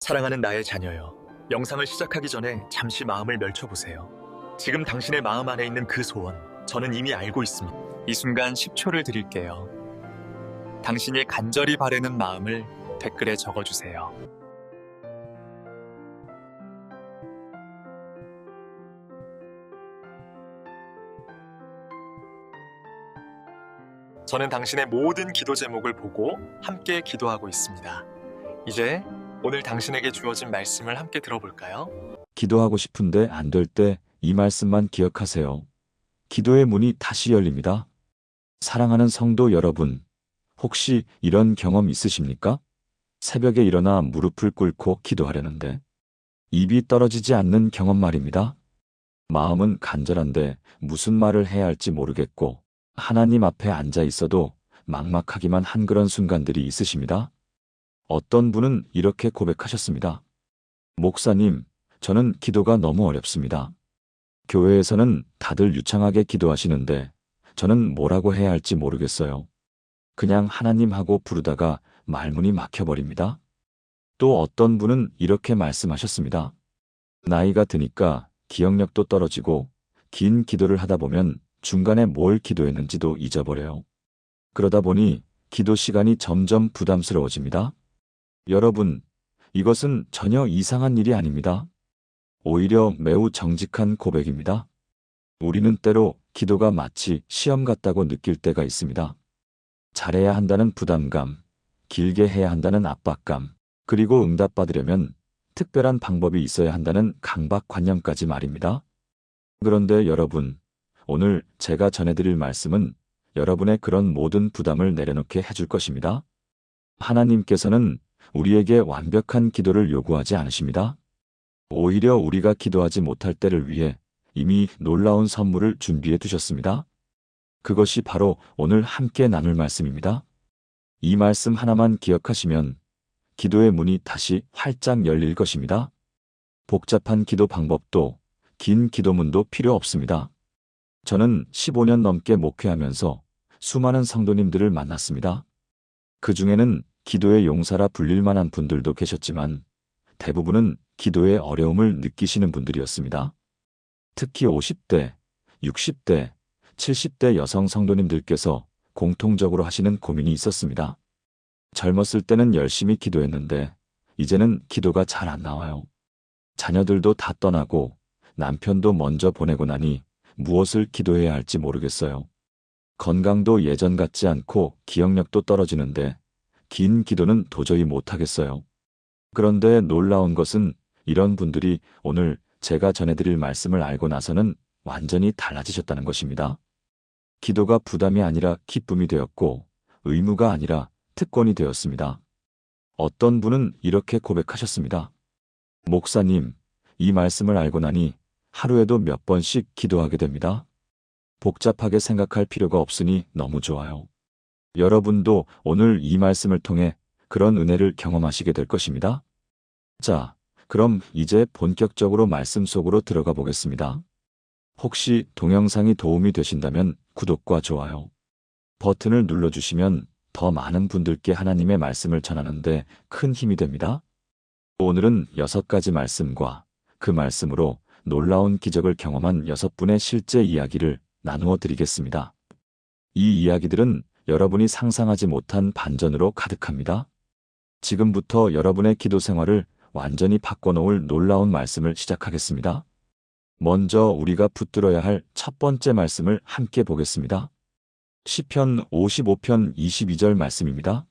사랑하는 나의 자녀여, 영상을 시작하기 전에 잠시 마음을 멸쳐보세요. 지금 당신의 마음 안에 있는 그 소원, 저는 이미 알고 있습니다. 이 순간 10초를 드릴게요. 당신이 간절히 바라는 마음을 댓글에 적어주세요. 저는 당신의 모든 기도 제목을 보고 함께 기도하고 있습니다. 이제 오늘 당신에게 주어진 말씀을 함께 들어볼까요? 기도하고 싶은데 안 될 때 이 말씀만 기억하세요. 기도의 문이 다시 열립니다. 사랑하는 성도 여러분, 혹시 이런 경험 있으십니까? 새벽에 일어나 무릎을 꿇고 기도하려는데 입이 떨어지지 않는 경험 말입니다. 마음은 간절한데 무슨 말을 해야 할지 모르겠고 하나님 앞에 앉아 있어도 막막하기만 한 그런 순간들이 있으십니다. 어떤 분은 이렇게 고백하셨습니다. 목사님, 저는 기도가 너무 어렵습니다. 교회에서는 다들 유창하게 기도하시는데 저는 뭐라고 해야 할지 모르겠어요. 그냥 하나님 하고 부르다가 말문이 막혀버립니다. 또 어떤 분은 이렇게 말씀하셨습니다. 나이가 드니까 기억력도 떨어지고 긴 기도를 하다 보면 중간에 뭘 기도했는지도 잊어버려요. 그러다 보니 기도 시간이 점점 부담스러워집니다. 여러분, 이것은 전혀 이상한 일이 아닙니다. 오히려 매우 정직한 고백입니다. 우리는 때로 기도가 마치 시험 같다고 느낄 때가 있습니다. 잘해야 한다는 부담감, 길게 해야 한다는 압박감, 그리고 응답받으려면 특별한 방법이 있어야 한다는 강박관념까지 말입니다. 그런데 여러분, 오늘 제가 전해드릴 말씀은 여러분의 그런 모든 부담을 내려놓게 해줄 것입니다. 하나님께서는 우리에게 완벽한 기도를 요구하지 않으십니다. 오히려 우리가 기도하지 못할 때를 위해 이미 놀라운 선물을 준비해 두셨습니다. 그것이 바로 오늘 함께 나눌 말씀입니다. 이 말씀 하나만 기억하시면 기도의 문이 다시 활짝 열릴 것입니다. 복잡한 기도 방법도 긴 기도문도 필요 없습니다. 저는 15년 넘게 목회하면서 수많은 성도님들을 만났습니다. 그 중에는 기도의 용사라 불릴 만한 분들도 계셨지만 대부분은 기도의 어려움을 느끼시는 분들이었습니다. 특히 50대, 60대, 70대 여성 성도님들께서 공통적으로 하시는 고민이 있었습니다. 젊었을 때는 열심히 기도했는데 이제는 기도가 잘 안 나와요. 자녀들도 다 떠나고 남편도 먼저 보내고 나니 무엇을 기도해야 할지 모르겠어요. 건강도 예전 같지 않고 기억력도 떨어지는데 긴 기도는 도저히 못하겠어요. 그런데 놀라운 것은 이런 분들이 오늘 제가 전해드릴 말씀을 알고 나서는 완전히 달라지셨다는 것입니다. 기도가 부담이 아니라 기쁨이 되었고 의무가 아니라 특권이 되었습니다. 어떤 분은 이렇게 고백하셨습니다. 목사님, 이 말씀을 알고 나니 하루에도 몇 번씩 기도하게 됩니다. 복잡하게 생각할 필요가 없으니 너무 좋아요. 여러분도 오늘 이 말씀을 통해 그런 은혜를 경험하시게 될 것입니다. 자, 그럼 이제 본격적으로 말씀 속으로 들어가 보겠습니다. 혹시 동영상이 도움이 되신다면 구독과 좋아요 버튼을 눌러주시면 더 많은 분들께 하나님의 말씀을 전하는데 큰 힘이 됩니다. 오늘은 6가지 말씀과 그 말씀으로 놀라운 기적을 경험한 6분의 실제 이야기를 나누어 드리겠습니다. 이 이야기들은 여러분이 상상하지 못한 반전으로 가득합니다. 지금부터 여러분의 기도 생활을 완전히 바꿔놓을 놀라운 말씀을 시작하겠습니다. 먼저 우리가 붙들어야 할 첫 번째 말씀을 함께 보겠습니다. 시편 55편 22절 말씀입니다.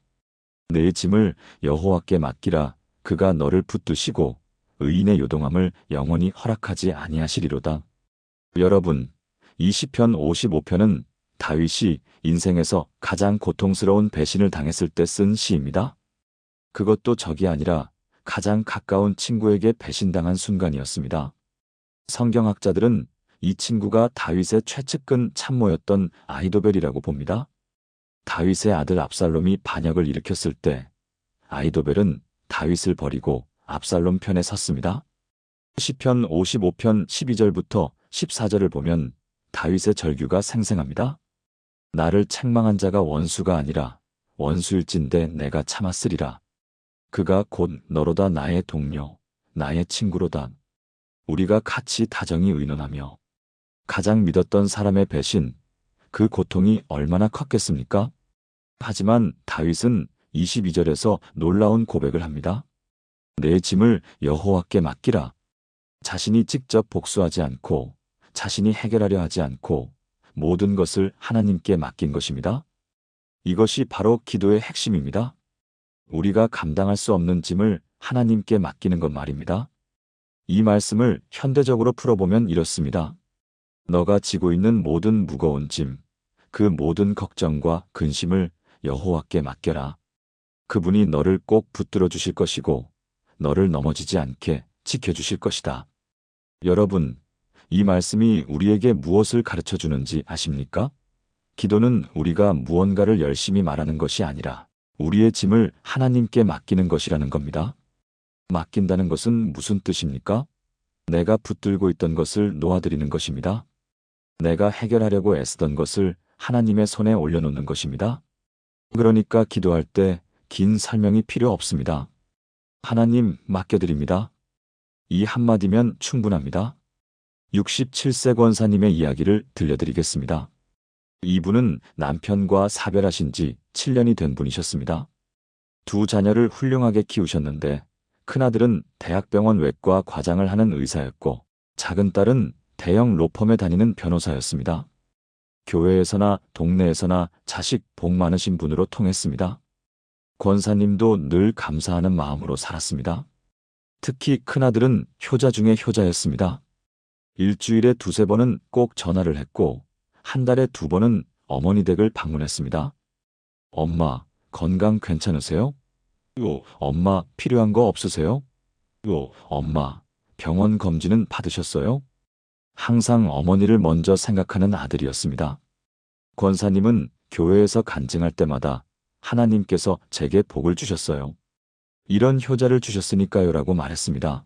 내 짐을 여호와께 맡기라. 그가 너를 붙드시고 의인의 요동함을 영원히 허락하지 아니하시리로다. 여러분, 이 시편 55편은 다윗이 인생에서 가장 고통스러운 배신을 당했을 때 쓴 시입니다. 그것도 적이 아니라 가장 가까운 친구에게 배신당한 순간이었습니다. 성경학자들은 이 친구가 다윗의 최측근 참모였던 아히도벨이라고 봅니다. 다윗의 아들 압살롬이 반역을 일으켰을 때 아히도벨은 다윗을 버리고 압살롬 편에 섰습니다. 시편 55편 12절부터 14절을 보면 다윗의 절규가 생생합니다. 나를 책망한 자가 원수가 아니라 원수일진대 내가 참았으리라. 그가 곧 너로다 나의 동료, 나의 친구로다. 우리가 같이 다정히 의논하며 가장 믿었던 사람의 배신, 그 고통이 얼마나 컸겠습니까? 하지만 다윗은 22절에서 놀라운 고백을 합니다. 내 짐을 여호와께 맡기라. 자신이 직접 복수하지 않고 자신이 해결하려 하지 않고 모든 것을 하나님께 맡긴 것입니다. 이것이 바로 기도의 핵심입니다. 우리가 감당할 수 없는 짐을 하나님께 맡기는 것 말입니다. 이 말씀을 현대적으로 풀어보면 이렇습니다. 너가 지고 있는 모든 무거운 짐, 그 모든 걱정과 근심을 여호와께 맡겨라. 그분이 너를 꼭 붙들어 주실 것이고 너를 넘어지지 않게 지켜주실 것이다. 여러분, 이 말씀이 우리에게 무엇을 가르쳐 주는지 아십니까? 기도는 우리가 무언가를 열심히 말하는 것이 아니라 우리의 짐을 하나님께 맡기는 것이라는 겁니다. 맡긴다는 것은 무슨 뜻입니까? 내가 붙들고 있던 것을 놓아드리는 것입니다. 내가 해결하려고 애쓰던 것을 하나님의 손에 올려놓는 것입니다. 그러니까 기도할 때 긴 설명이 필요 없습니다. 하나님 맡겨드립니다. 이 한마디면 충분합니다. 67세 권사님의 이야기를 들려드리겠습니다. 이분은 남편과 사별하신 지 7년이 된 분이셨습니다. 두 자녀를 훌륭하게 키우셨는데 큰아들은 대학병원 외과 과장을 하는 의사였고 작은 딸은 대형 로펌에 다니는 변호사였습니다. 교회에서나 동네에서나 자식 복 많으신 분으로 통했습니다. 권사님도 늘 감사하는 마음으로 살았습니다. 특히 큰아들은 효자 중에 효자였습니다. 일주일에 2~3번은 꼭 전화를 했고 한 달에 2번은 어머니 댁을 방문했습니다. 엄마, 건강 괜찮으세요? 엄마, 필요한 거 없으세요? 엄마, 병원 검진은 받으셨어요? 항상 어머니를 먼저 생각하는 아들이었습니다. 권사님은 교회에서 간증할 때마다 하나님께서 제게 복을 주셨어요. 이런 효자를 주셨으니까요 라고 말했습니다.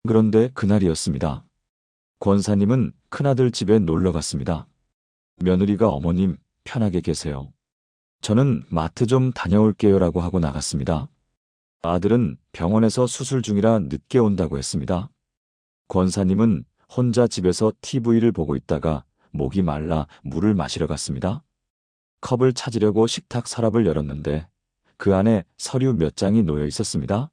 그런데 그날이었습니다. 권사님은 큰아들 집에 놀러 갔습니다. 며느리가 어머님 편하게 계세요. 저는 마트 좀 다녀올게요 라고 하고 나갔습니다. 아들은 병원에서 수술 중이라 늦게 온다고 했습니다. 권사님은 혼자 집에서 TV를 보고 있다가 목이 말라 물을 마시러 갔습니다. 컵을 찾으려고 식탁 서랍을 열었는데 그 안에 서류 몇 장이 놓여 있었습니다.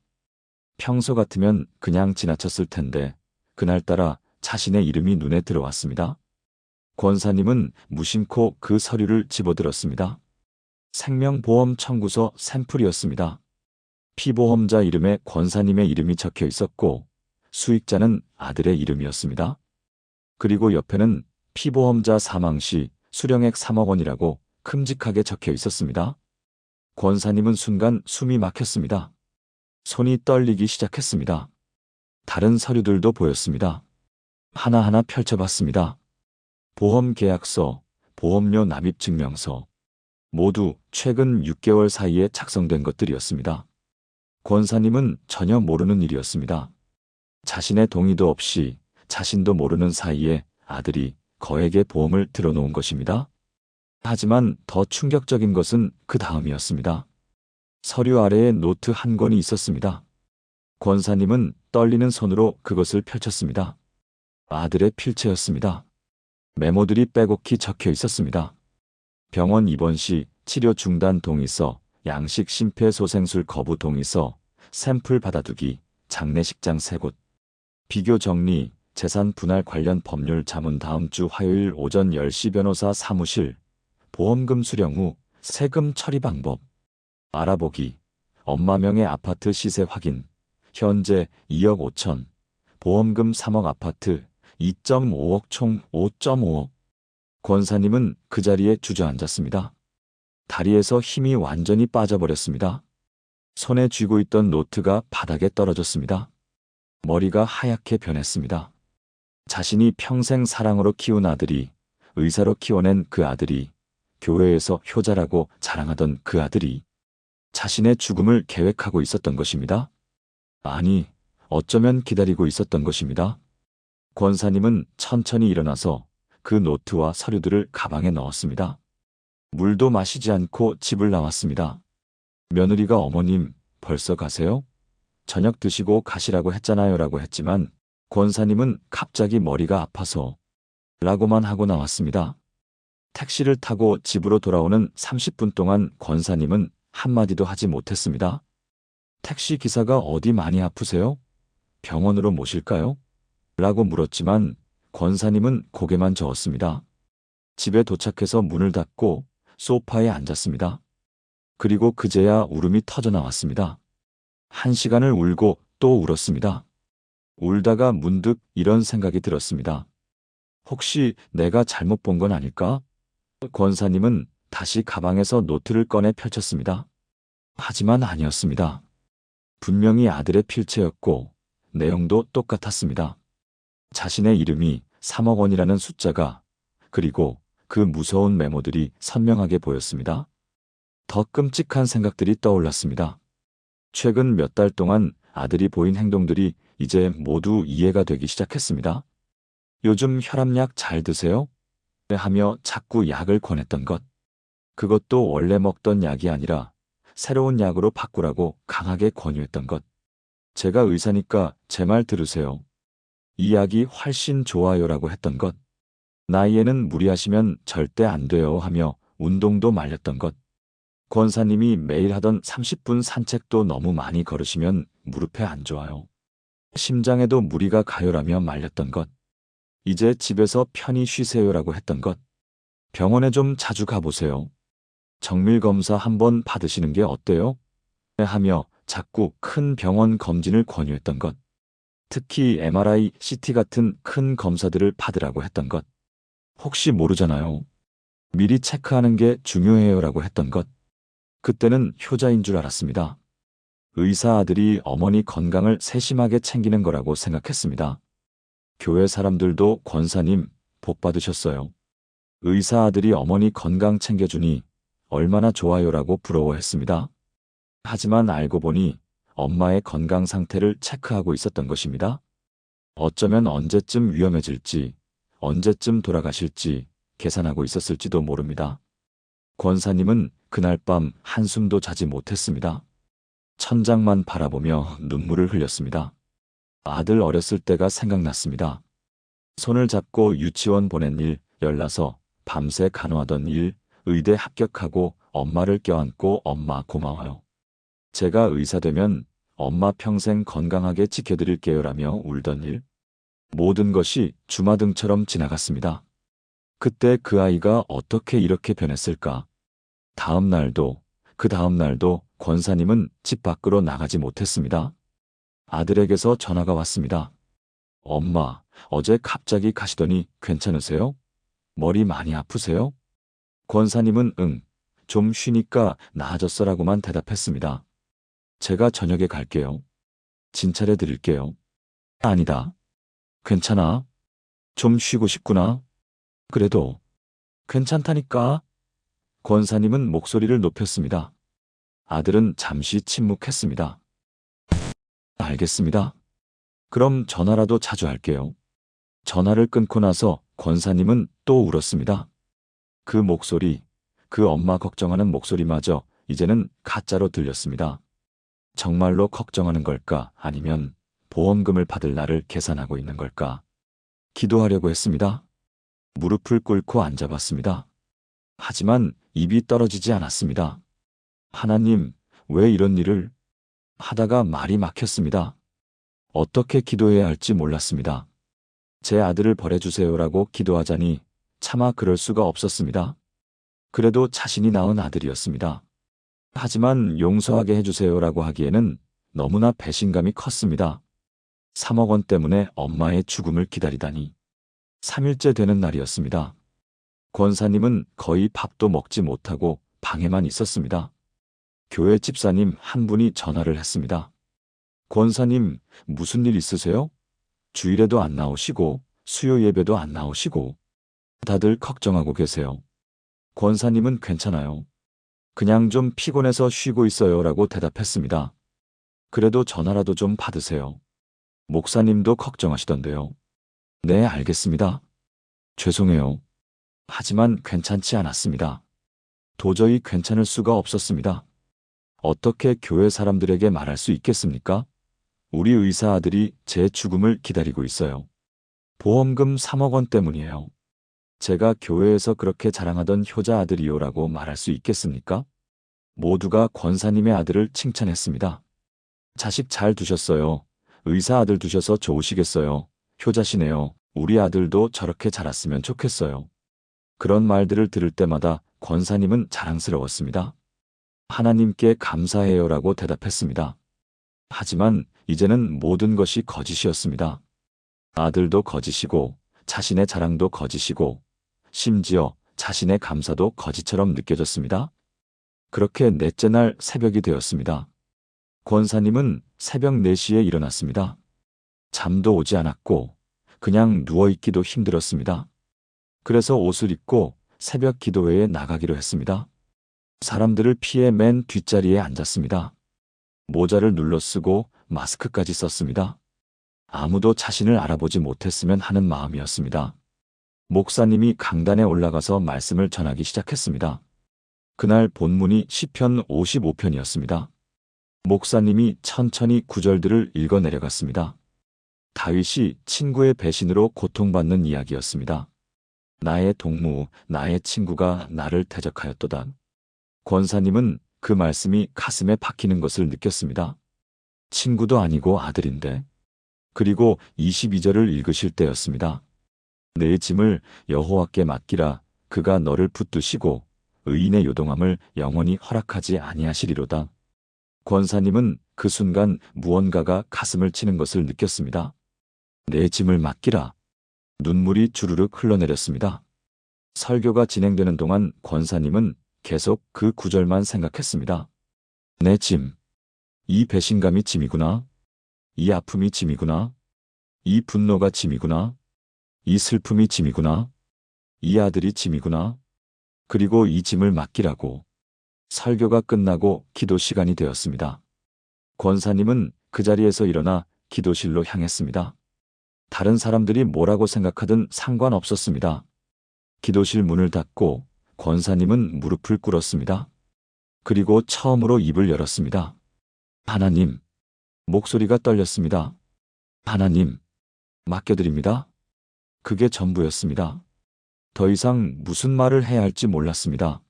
평소 같으면 그냥 지나쳤을 텐데 그날따라 자신의 이름이 눈에 들어왔습니다. 권사님은 무심코 그 서류를 집어들었습니다. 생명보험 청구서 샘플이었습니다. 피보험자 이름에 권사님의 이름이 적혀 있었고 수익자는 아들의 이름이었습니다. 그리고 옆에는 피보험자 사망 시 수령액 3억 원이라고 큼직하게 적혀 있었습니다. 권사님은 순간 숨이 막혔습니다. 손이 떨리기 시작했습니다. 다른 서류들도 보였습니다. 하나하나 펼쳐봤습니다. 보험계약서, 보험료 납입증명서, 모두 최근 6개월 사이에 작성된 것들이었습니다. 권사님은 전혀 모르는 일이었습니다. 자신의 동의도 없이 자신도 모르는 사이에 아들이 거액의 보험을 들어놓은 것입니다. 하지만 더 충격적인 것은 그 다음이었습니다. 서류 아래에 노트 한 권이 있었습니다. 권사님은 떨리는 손으로 그것을 펼쳤습니다. 아들의 필체였습니다. 메모들이 빼곡히 적혀 있었습니다. 병원 입원 시 치료 중단 동의서, 양식 심폐소생술 거부 동의서, 샘플 받아두기, 장례식장 3곳, 비교 정리, 재산 분할 관련 법률 자문 다음 주 화요일 오전 10시 변호사 사무실, 보험금 수령 후 세금 처리 방법, 알아보기, 엄마 명의 아파트 시세 확인, 현재 2억 5천, 보험금 3억 아파트 2.5억 총 5.5억. 권사님은 그 자리에 주저앉았습니다. 다리에서 힘이 완전히 빠져버렸습니다. 손에 쥐고 있던 노트가 바닥에 떨어졌습니다. 머리가 하얗게 변했습니다. 자신이 평생 사랑으로 키운 아들이, 의사로 키워낸 그 아들이, 교회에서 효자라고 자랑하던 그 아들이 자신의 죽음을 계획하고 있었던 것입니다. 아니, 어쩌면 기다리고 있었던 것입니다. 권사님은 천천히 일어나서 그 노트와 서류들을 가방에 넣었습니다. 물도 마시지 않고 집을 나왔습니다. 며느리가 어머님, 벌써 가세요? 저녁 드시고 가시라고 했잖아요 라고 했지만 권사님은 갑자기 머리가 아파서 라고만 하고 나왔습니다. 택시를 타고 집으로 돌아오는 30분 동안 권사님은 한마디도 하지 못했습니다. 택시 기사가 어디 많이 아프세요? 병원으로 모실까요? 라고 물었지만 권사님은 고개만 저었습니다. 집에 도착해서 문을 닫고 소파에 앉았습니다. 그리고 그제야 울음이 터져 나왔습니다. 1시간을 울고 또 울었습니다. 울다가 문득 이런 생각이 들었습니다. 혹시 내가 잘못 본 건 아닐까? 권사님은 다시 가방에서 노트를 꺼내 펼쳤습니다. 하지만 아니었습니다. 분명히 아들의 필체였고 내용도 똑같았습니다. 자신의 이름이 3억 원이라는 숫자가 그리고 그 무서운 메모들이 선명하게 보였습니다. 더 끔찍한 생각들이 떠올랐습니다. 최근 몇 달 동안 아들이 보인 행동들이 이제 모두 이해가 되기 시작했습니다. 요즘 혈압약 잘 드세요? 하며 자꾸 약을 권했던 것. 그것도 원래 먹던 약이 아니라 새로운 약으로 바꾸라고 강하게 권유했던 것. 제가 의사니까 제 말 들으세요. 이 약이 훨씬 좋아요라고 했던 것. 나이에는 무리하시면 절대 안 돼요 하며 운동도 말렸던 것. 권사님이 매일 하던 30분 산책도 너무 많이 걸으시면 무릎에 안 좋아요. 심장에도 무리가 가요라며 말렸던 것. 이제 집에서 편히 쉬세요라고 했던 것. 병원에 좀 자주 가보세요. 정밀검사 한번 받으시는 게 어때요? 하며 자꾸 큰 병원 검진을 권유했던 것. 특히 MRI, CT 같은 큰 검사들을 받으라고 했던 것. 혹시 모르잖아요. 미리 체크하는 게 중요해요라고 했던 것. 그때는 효자인 줄 알았습니다. 의사 아들이 어머니 건강을 세심하게 챙기는 거라고 생각했습니다. 교회 사람들도 권사님 복 받으셨어요. 의사 아들이 어머니 건강 챙겨주니 얼마나 좋아요라고 부러워했습니다. 하지만 알고 보니 엄마의 건강 상태를 체크하고 있었던 것입니다. 어쩌면 언제쯤 위험해질지, 언제쯤 돌아가실지 계산하고 있었을지도 모릅니다. 권사님은 그날 밤 한숨도 자지 못했습니다. 천장만 바라보며 눈물을 흘렸습니다. 아들 어렸을 때가 생각났습니다. 손을 잡고 유치원 보낸 일, 열나서 밤새 간호하던 일, 의대 합격하고 엄마를 껴안고 엄마 고마워요. 제가 의사 되면 엄마 평생 건강하게 지켜드릴게요라며 울던 일. 모든 것이 주마등처럼 지나갔습니다. 그때 그 아이가 어떻게 이렇게 변했을까? 다음 날도, 그 다음 날도 권사님은 집 밖으로 나가지 못했습니다. 아들에게서 전화가 왔습니다. 엄마, 어제 갑자기 가시더니 괜찮으세요? 머리 많이 아프세요? 권사님은 응, 좀 쉬니까 나아졌어라고만 대답했습니다. 제가 저녁에 갈게요. 진찰해 드릴게요. 아니다. 괜찮아. 좀 쉬고 싶구나. 그래도 괜찮다니까. 권사님은 목소리를 높였습니다. 아들은 잠시 침묵했습니다. 알겠습니다. 그럼 전화라도 자주 할게요. 전화를 끊고 나서 권사님은 또 울었습니다. 그 목소리, 그 엄마 걱정하는 목소리마저 이제는 가짜로 들렸습니다. 정말로 걱정하는 걸까? 아니면 보험금을 받을 날을 계산하고 있는 걸까? 기도하려고 했습니다. 무릎을 꿇고 앉아봤습니다. 하지만 입이 떨어지지 않았습니다. 하나님, 왜 이런 일을? 하다가 말이 막혔습니다. 어떻게 기도해야 할지 몰랐습니다. 제 아들을 벌해주세요라고 기도하자니 차마 그럴 수가 없었습니다. 그래도 자신이 낳은 아들이었습니다. 하지만 용서하게 해주세요라고 하기에는 너무나 배신감이 컸습니다. 3억 원 때문에 엄마의 죽음을 기다리다니. 3일째 되는 날이었습니다. 권사님은 거의 밥도 먹지 못하고 방에만 있었습니다. 교회 집사님 한 분이 전화를 했습니다. 권사님, 무슨 일 있으세요? 주일에도 안 나오시고 수요 예배도 안 나오시고 다들 걱정하고 계세요. 권사님은 괜찮아요. 그냥 좀 피곤해서 쉬고 있어요라고 대답했습니다. 그래도 전화라도 좀 받으세요. 목사님도 걱정하시던데요. 네, 알겠습니다. 죄송해요. 하지만 괜찮지 않았습니다. 도저히 괜찮을 수가 없었습니다. 어떻게 교회 사람들에게 말할 수 있겠습니까? 우리 의사 아들이 제 죽음을 기다리고 있어요. 보험금 3억 원 때문이에요. 제가 교회에서 그렇게 자랑하던 효자 아들이요라고 말할 수 있겠습니까? 모두가 권사님의 아들을 칭찬했습니다. 자식 잘 두셨어요. 의사 아들 두셔서 좋으시겠어요. 효자시네요. 우리 아들도 저렇게 자랐으면 좋겠어요. 그런 말들을 들을 때마다 권사님은 자랑스러웠습니다. 하나님께 감사해요라고 대답했습니다. 하지만 이제는 모든 것이 거짓이었습니다. 아들도 거짓이고 자신의 자랑도 거짓이고 심지어 자신의 감사도 거짓처럼 느껴졌습니다. 그렇게 넷째 날 새벽이 되었습니다. 권사님은 새벽 4시에 일어났습니다. 잠도 오지 않았고 그냥 누워있기도 힘들었습니다. 그래서 옷을 입고 새벽 기도회에 나가기로 했습니다. 사람들을 피해 맨 뒷자리에 앉았습니다. 모자를 눌러 쓰고 마스크까지 썼습니다. 아무도 자신을 알아보지 못했으면 하는 마음이었습니다. 목사님이 강단에 올라가서 말씀을 전하기 시작했습니다. 그날 본문이 시편 55편이었습니다. 목사님이 천천히 구절들을 읽어 내려갔습니다. 다윗이 친구의 배신으로 고통받는 이야기였습니다. 나의 동무, 나의 친구가 나를 대적하였도다. 권사님은 그 말씀이 가슴에 박히는 것을 느꼈습니다. 친구도 아니고 아들인데. 그리고 22절을 읽으실 때였습니다. 내 짐을 여호와께 맡기라. 그가 너를 붙드시고 의인의 요동함을 영원히 허락하지 아니하시리로다. 권사님은 그 순간 무언가가 가슴을 치는 것을 느꼈습니다. 내 짐을 맡기라. 눈물이 주르륵 흘러내렸습니다. 설교가 진행되는 동안 권사님은 계속 그 구절만 생각했습니다. 내 짐. 이 배신감이 짐이구나. 이 아픔이 짐이구나. 이 분노가 짐이구나. 이 슬픔이 짐이구나. 이 아들이 짐이구나. 그리고 이 짐을 맡기라고. 설교가 끝나고 기도 시간이 되었습니다. 권사님은 그 자리에서 일어나 기도실로 향했습니다. 다른 사람들이 뭐라고 생각하든 상관없었습니다. 기도실 문을 닫고 권사님은 무릎을 꿇었습니다. 그리고 처음으로 입을 열었습니다. 하나님. 목소리가 떨렸습니다. 하나님. 맡겨드립니다. 그게 전부였습니다. 더 이상 무슨 말을 해야 할지 몰랐습니다.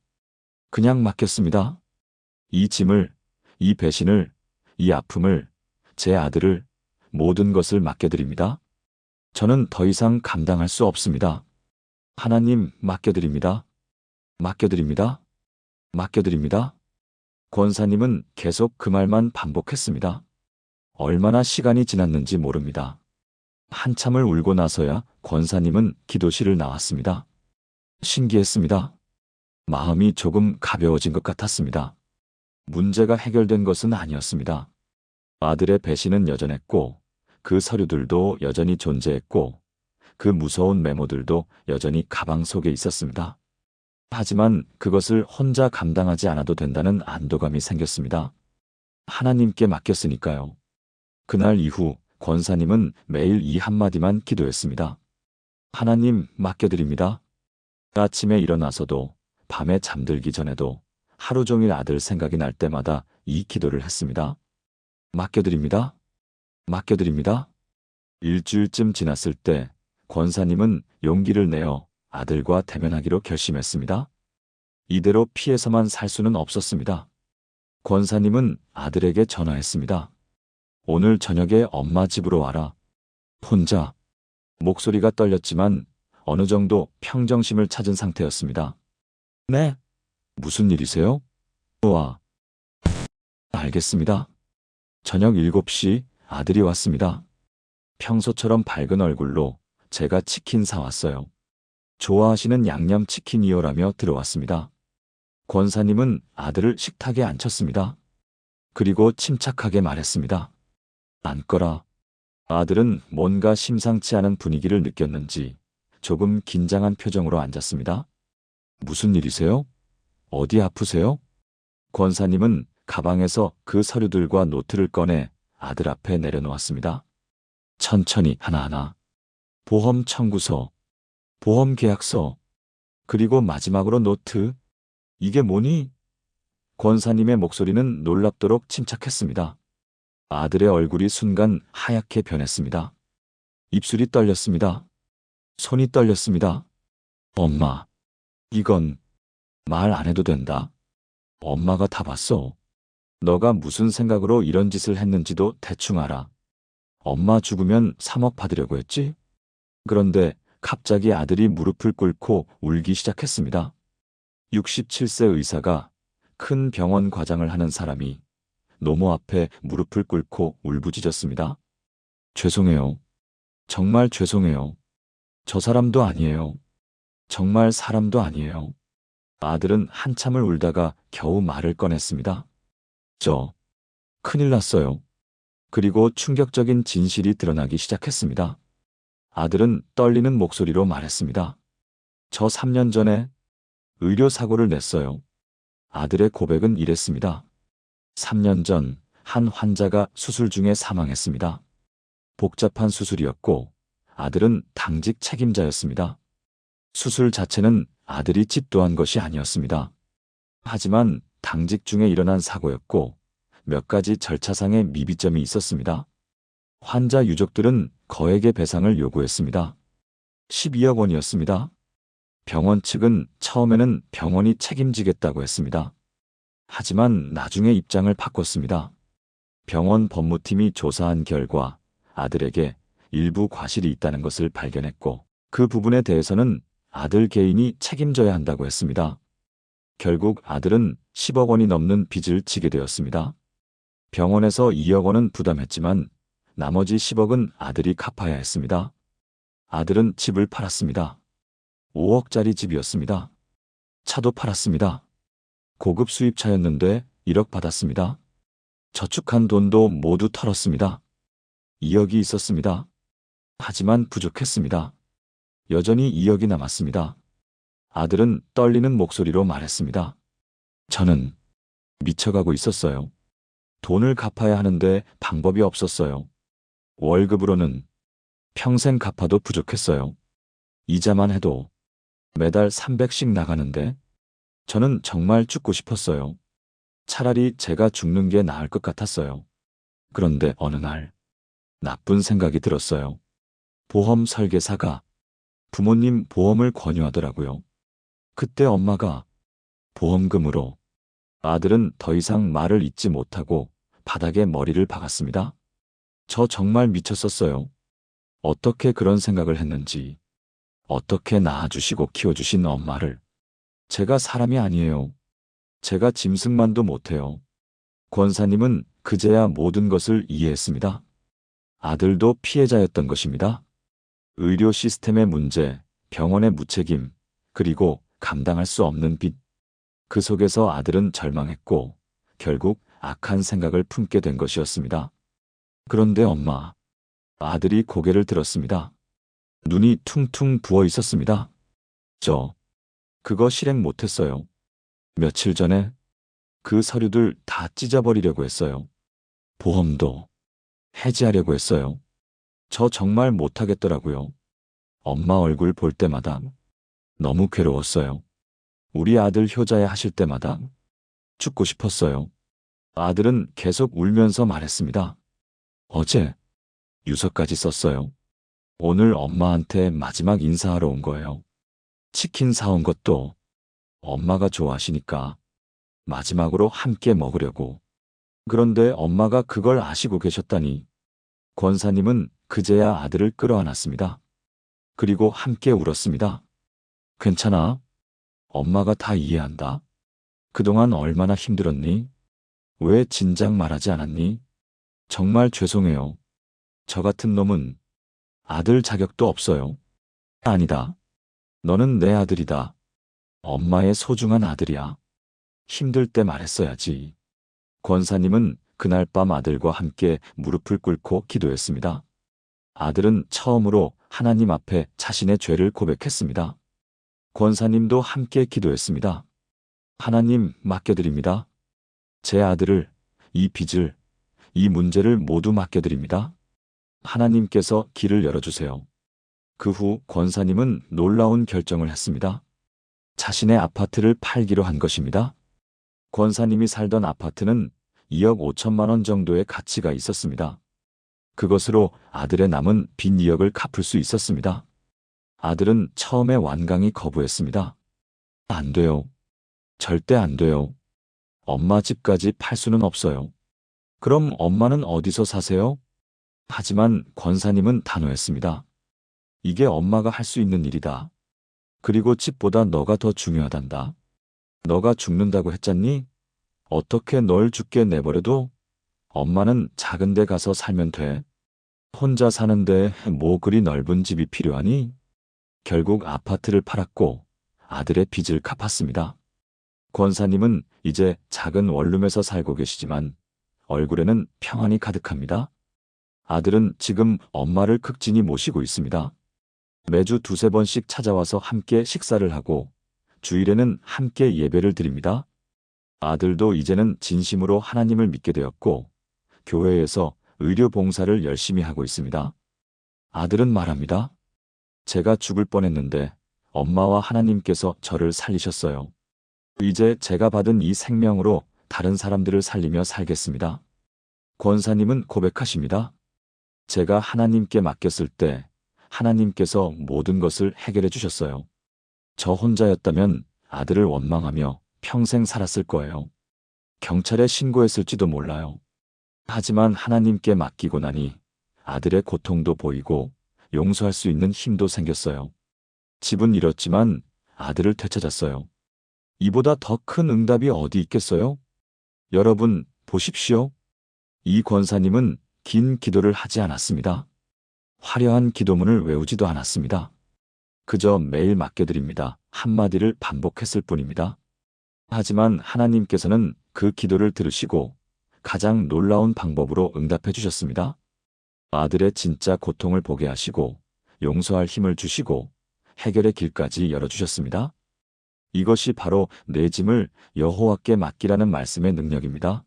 그냥 맡겼습니다. 이 짐을, 이 배신을, 이 아픔을, 제 아들을, 모든 것을 맡겨드립니다. 저는 더 이상 감당할 수 없습니다. 하나님, 맡겨드립니다. 맡겨드립니다. 맡겨드립니다. 권사님은 계속 그 말만 반복했습니다. 얼마나 시간이 지났는지 모릅니다. 한참을 울고 나서야 권사님은 기도실을 나왔습니다. 신기했습니다. 마음이 조금 가벼워진 것 같았습니다. 문제가 해결된 것은 아니었습니다. 아들의 배신은 여전했고 그 서류들도 여전히 존재했고 그 무서운 메모들도 여전히 가방 속에 있었습니다. 하지만 그것을 혼자 감당하지 않아도 된다는 안도감이 생겼습니다. 하나님께 맡겼으니까요. 그날 이후 권사님은 매일 이 한마디만 기도했습니다. 하나님, 맡겨드립니다. 아침에 일어나서도 밤에 잠들기 전에도 하루 종일 아들 생각이 날 때마다 이 기도를 했습니다. 맡겨드립니다. 맡겨드립니다. 일주일쯤 지났을 때 권사님은 용기를 내어 아들과 대면하기로 결심했습니다. 이대로 피해서만 살 수는 없었습니다. 권사님은 아들에게 전화했습니다. 오늘 저녁에 엄마 집으로 와라. 혼자. 목소리가 떨렸지만 어느 정도 평정심을 찾은 상태였습니다. 네. 무슨 일이세요? 와. 알겠습니다. 저녁 7시 아들이 왔습니다. 평소처럼 밝은 얼굴로 제가 치킨 사왔어요. 좋아하시는 양념치킨이요라며 들어왔습니다. 권사님은 아들을 식탁에 앉혔습니다. 그리고 침착하게 말했습니다. 앉거라. 아들은 뭔가 심상치 않은 분위기를 느꼈는지 조금 긴장한 표정으로 앉았습니다. 무슨 일이세요? 어디 아프세요? 권사님은 가방에서 그 서류들과 노트를 꺼내 아들 앞에 내려놓았습니다. 천천히 하나하나. 보험 청구서, 보험 계약서, 그리고 마지막으로 노트. 이게 뭐니? 권사님의 목소리는 놀랍도록 침착했습니다. 아들의 얼굴이 순간 하얗게 변했습니다. 입술이 떨렸습니다. 손이 떨렸습니다. 엄마, 이건 말 안 해도 된다. 엄마가 다 봤어. 너가 무슨 생각으로 이런 짓을 했는지도 대충 알아. 엄마 죽으면 3억 받으려고 했지? 그런데 갑자기 아들이 무릎을 꿇고 울기 시작했습니다. 67세 의사가 큰 병원 과장을 하는 사람이 노모 앞에 무릎을 꿇고 울부짖었습니다. 죄송해요. 정말 죄송해요. 저 사람도 아니에요. 정말 사람도 아니에요. 아들은 한참을 울다가 겨우 말을 꺼냈습니다. 저, 큰일 났어요. 그리고 충격적인 진실이 드러나기 시작했습니다. 아들은 떨리는 목소리로 말했습니다. 저 3년 전에 의료사고를 냈어요. 아들의 고백은 이랬습니다. 3년 전 한 환자가 수술 중에 사망했습니다. 복잡한 수술이었고 아들은 당직 책임자였습니다. 수술 자체는 아들이 집도한 것이 아니었습니다. 하지만 당직 중에 일어난 사고였고 몇 가지 절차상의 미비점이 있었습니다. 환자 유족들은 거액의 배상을 요구했습니다. 12억 원이었습니다. 병원 측은 처음에는 병원이 책임지겠다고 했습니다. 하지만 나중에 입장을 바꿨습니다. 병원 법무팀이 조사한 결과 아들에게 일부 과실이 있다는 것을 발견했고 그 부분에 대해서는 아들 개인이 책임져야 한다고 했습니다. 결국 아들은 10억 원이 넘는 빚을 지게 되었습니다. 병원에서 2억 원은 부담했지만 나머지 10억은 아들이 갚아야 했습니다. 아들은 집을 팔았습니다. 5억짜리 집이었습니다. 차도 팔았습니다. 고급 수입차였는데 1억 받았습니다. 저축한 돈도 모두 털었습니다. 2억이 있었습니다. 하지만 부족했습니다. 여전히 2억이 남았습니다. 아들은 떨리는 목소리로 말했습니다. 저는 미쳐가고 있었어요. 돈을 갚아야 하는데 방법이 없었어요. 월급으로는 평생 갚아도 부족했어요. 이자만 해도 매달 300씩 나가는데 저는 정말 죽고 싶었어요. 차라리 제가 죽는 게 나을 것 같았어요. 그런데 어느 날 나쁜 생각이 들었어요. 보험 설계사가 부모님 보험을 권유하더라고요. 그때 엄마가 보험금으로 아들은 더 이상 말을 잇지 못하고 바닥에 머리를 박았습니다. 저 정말 미쳤었어요. 어떻게 그런 생각을 했는지, 어떻게 낳아주시고 키워주신 엄마를. 제가 사람이 아니에요. 제가 짐승만도 못해요. 권사님은 그제야 모든 것을 이해했습니다. 아들도 피해자였던 것입니다. 의료 시스템의 문제, 병원의 무책임, 그리고 감당할 수 없는 빚. 그 속에서 아들은 절망했고 결국 악한 생각을 품게 된 것이었습니다. 그런데 엄마, 아들이 고개를 들었습니다. 눈이 퉁퉁 부어 있었습니다. 저, 그거 실행 못했어요. 며칠 전에 그 서류들 다 찢어버리려고 했어요. 보험도 해지하려고 했어요. 저 정말 못하겠더라고요. 엄마 얼굴 볼 때마다 너무 괴로웠어요. 우리 아들 효자야 하실 때마다 죽고 싶었어요. 아들은 계속 울면서 말했습니다. 어제 유서까지 썼어요. 오늘 엄마한테 마지막 인사하러 온 거예요. 치킨 사온 것도 엄마가 좋아하시니까 마지막으로 함께 먹으려고. 그런데 엄마가 그걸 아시고 계셨다니. 권사님은 그제야 아들을 끌어안았습니다. 그리고 함께 울었습니다. 괜찮아. 엄마가 다 이해한다. 그동안 얼마나 힘들었니? 왜 진작 말하지 않았니? 정말 죄송해요. 저 같은 놈은 아들 자격도 없어요. 아니다. 너는 내 아들이다. 엄마의 소중한 아들이야. 힘들 때 말했어야지. 권사님은 그날 밤 아들과 함께 무릎을 꿇고 기도했습니다. 아들은 처음으로 하나님 앞에 자신의 죄를 고백했습니다. 권사님도 함께 기도했습니다. 하나님 맡겨드립니다. 제 아들을, 이 빚을, 이 문제를 모두 맡겨드립니다. 하나님께서 길을 열어주세요. 그 후 권사님은 놀라운 결정을 했습니다. 자신의 아파트를 팔기로 한 것입니다. 권사님이 살던 아파트는 2억 5천만 원 정도의 가치가 있었습니다. 그것으로 아들의 남은 빚 2억을 갚을 수 있었습니다. 아들은 처음에 완강히 거부했습니다. 안 돼요. 절대 안 돼요. 엄마 집까지 팔 수는 없어요. 그럼 엄마는 어디서 사세요? 하지만 권사님은 단호했습니다. 이게 엄마가 할 수 있는 일이다. 그리고 집보다 너가 더 중요하단다. 너가 죽는다고 했잖니? 어떻게 널 죽게 내버려둬? 엄마는 작은 데 가서 살면 돼. 혼자 사는데 뭐 그리 넓은 집이 필요하니? 결국 아파트를 팔았고 아들의 빚을 갚았습니다. 권사님은 이제 작은 원룸에서 살고 계시지만 얼굴에는 평안이 가득합니다. 아들은 지금 엄마를 극진히 모시고 있습니다. 매주 두세 번씩 찾아와서 함께 식사를 하고 주일에는 함께 예배를 드립니다. 아들도 이제는 진심으로 하나님을 믿게 되었고 교회에서 의료 봉사를 열심히 하고 있습니다. 아들은 말합니다. 제가 죽을 뻔했는데 엄마와 하나님께서 저를 살리셨어요. 이제 제가 받은 이 생명으로 다른 사람들을 살리며 살겠습니다. 권사님은 고백하십니다. 제가 하나님께 맡겼을 때 하나님께서 모든 것을 해결해 주셨어요. 저 혼자였다면 아들을 원망하며 평생 살았을 거예요. 경찰에 신고했을지도 몰라요. 하지만 하나님께 맡기고 나니 아들의 고통도 보이고 용서할 수 있는 힘도 생겼어요. 집은 잃었지만 아들을 되찾았어요. 이보다 더 큰 응답이 어디 있겠어요? 여러분, 보십시오. 이 권사님은 긴 기도를 하지 않았습니다. 화려한 기도문을 외우지도 않았습니다. 그저 매일 맡겨드립니다. 한마디를 반복했을 뿐입니다. 하지만 하나님께서는 그 기도를 들으시고 가장 놀라운 방법으로 응답해 주셨습니다. 아들의 진짜 고통을 보게 하시고 용서할 힘을 주시고 해결의 길까지 열어주셨습니다. 이것이 바로 내 짐을 여호와께 맡기라는 말씀의 능력입니다.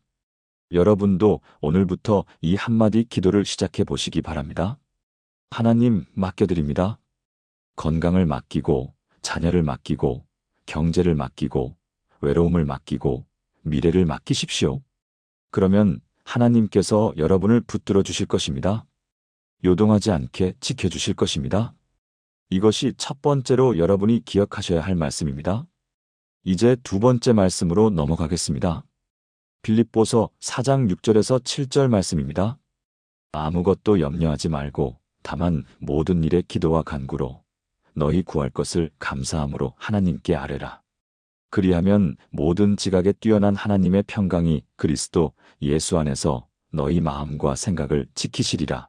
여러분도 오늘부터 이 한마디 기도를 시작해 보시기 바랍니다. 하나님 맡겨드립니다. 건강을 맡기고 자녀를 맡기고 경제를 맡기고 외로움을 맡기고 미래를 맡기십시오. 그러면 하나님께서 여러분을 붙들어 주실 것입니다. 요동하지 않게 지켜주실 것입니다. 이것이 첫 번째로 여러분이 기억하셔야 할 말씀입니다. 이제 두 번째 말씀으로 넘어가겠습니다. 빌립보서 4장 6절에서 7절 말씀입니다. 아무것도 염려하지 말고 다만 모든 일에 기도와 간구로 너희 구할 것을 감사함으로 하나님께 아뢰라. 그리하면 모든 지각에 뛰어난 하나님의 평강이 그리스도 예수 안에서 너희 마음과 생각을 지키시리라.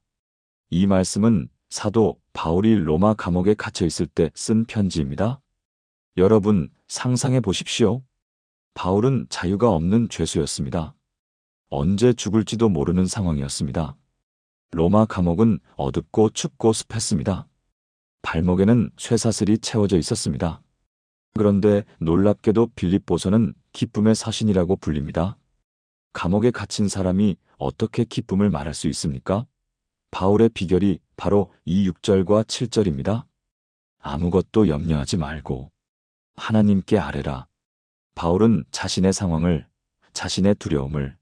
이 말씀은 사도 바울이 로마 감옥에 갇혀 있을 때 쓴 편지입니다. 여러분 상상해 보십시오. 바울은 자유가 없는 죄수였습니다. 언제 죽을지도 모르는 상황이었습니다. 로마 감옥은 어둡고 춥고 습했습니다. 발목에는 쇠사슬이 채워져 있었습니다. 그런데 놀랍게도 빌립보서는 기쁨의 서신이라고 불립니다. 감옥에 갇힌 사람이 어떻게 기쁨을 말할 수 있습니까? 바울의 비결이 바로 이 6절과 7절입니다. 아무것도 염려하지 말고 하나님께 아뢰라. 바울은 자신의 상황을, 자신의 두려움을,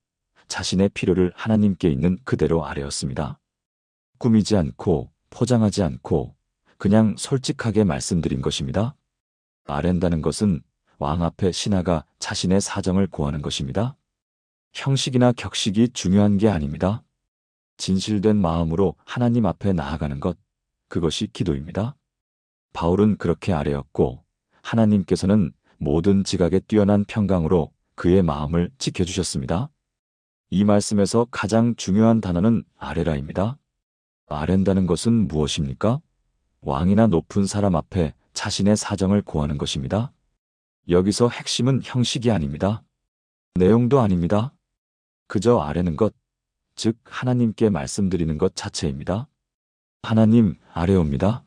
자신의 필요를 하나님께 있는 그대로 아뢰었습니다. 꾸미지 않고 포장하지 않고 그냥 솔직하게 말씀드린 것입니다. 아랜다는 것은 왕 앞에 신하가 자신의 사정을 고하는 것입니다. 형식이나 격식이 중요한 게 아닙니다. 진실된 마음으로 하나님 앞에 나아가는 것, 그것이 기도입니다. 바울은 그렇게 아뢰었고 하나님께서는 모든 지각에 뛰어난 평강으로 그의 마음을 지켜주셨습니다. 이 말씀에서 가장 중요한 단어는 아뢰라입니다. 아랜다는 것은 무엇입니까? 왕이나 높은 사람 앞에 자신의 사정을 고하는 것입니다. 여기서 핵심은 형식이 아닙니다. 내용도 아닙니다. 그저 아뢰는 것, 즉 하나님께 말씀드리는 것 자체입니다. 하나님, 아뢰옵니다.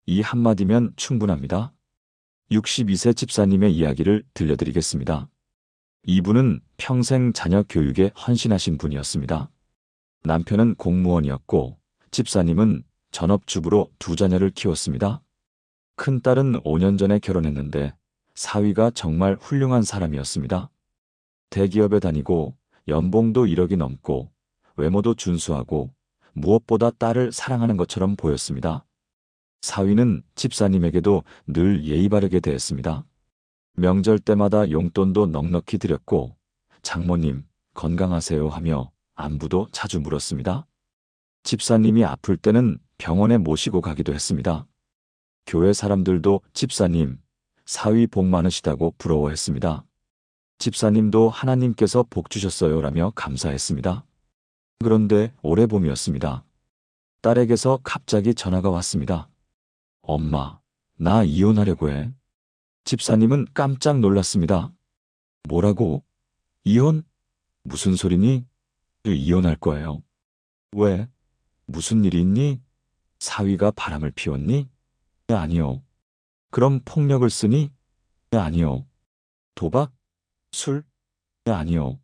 이 한마디면 충분합니다. 62세 집사님의 이야기를 들려드리겠습니다. 이분은 평생 자녀 교육에 헌신하신 분이었습니다. 남편은 공무원이었고 집사님은 전업주부로 두 자녀를 키웠습니다. 큰딸은 5년 전에 결혼했는데 사위가 정말 훌륭한 사람이었습니다. 대기업에 다니고 연봉도 1억이 넘고 외모도 준수하고 무엇보다 딸을 사랑하는 것처럼 보였습니다. 사위는 집사님에게도 늘 예의 바르게 대했습니다. 명절 때마다 용돈도 넉넉히 드렸고 장모님 건강하세요 하며 안부도 자주 물었습니다. 집사님이 아플 때는 병원에 모시고 가기도 했습니다. 교회 사람들도 집사님, 사위 복 많으시다고 부러워했습니다. 집사님도 하나님께서 복 주셨어요라며 감사했습니다. 그런데 올해 봄이었습니다. 딸에게서 갑자기 전화가 왔습니다. 엄마, 나 이혼하려고 해. 집사님은 깜짝 놀랐습니다. 뭐라고? 이혼? 무슨 소리니? 이혼할 거예요. 왜? 무슨 일이 있니? 사위가 바람을 피웠니? 아니요. 그럼 폭력을 쓰니? 아니요. 도박? 술? 아니요.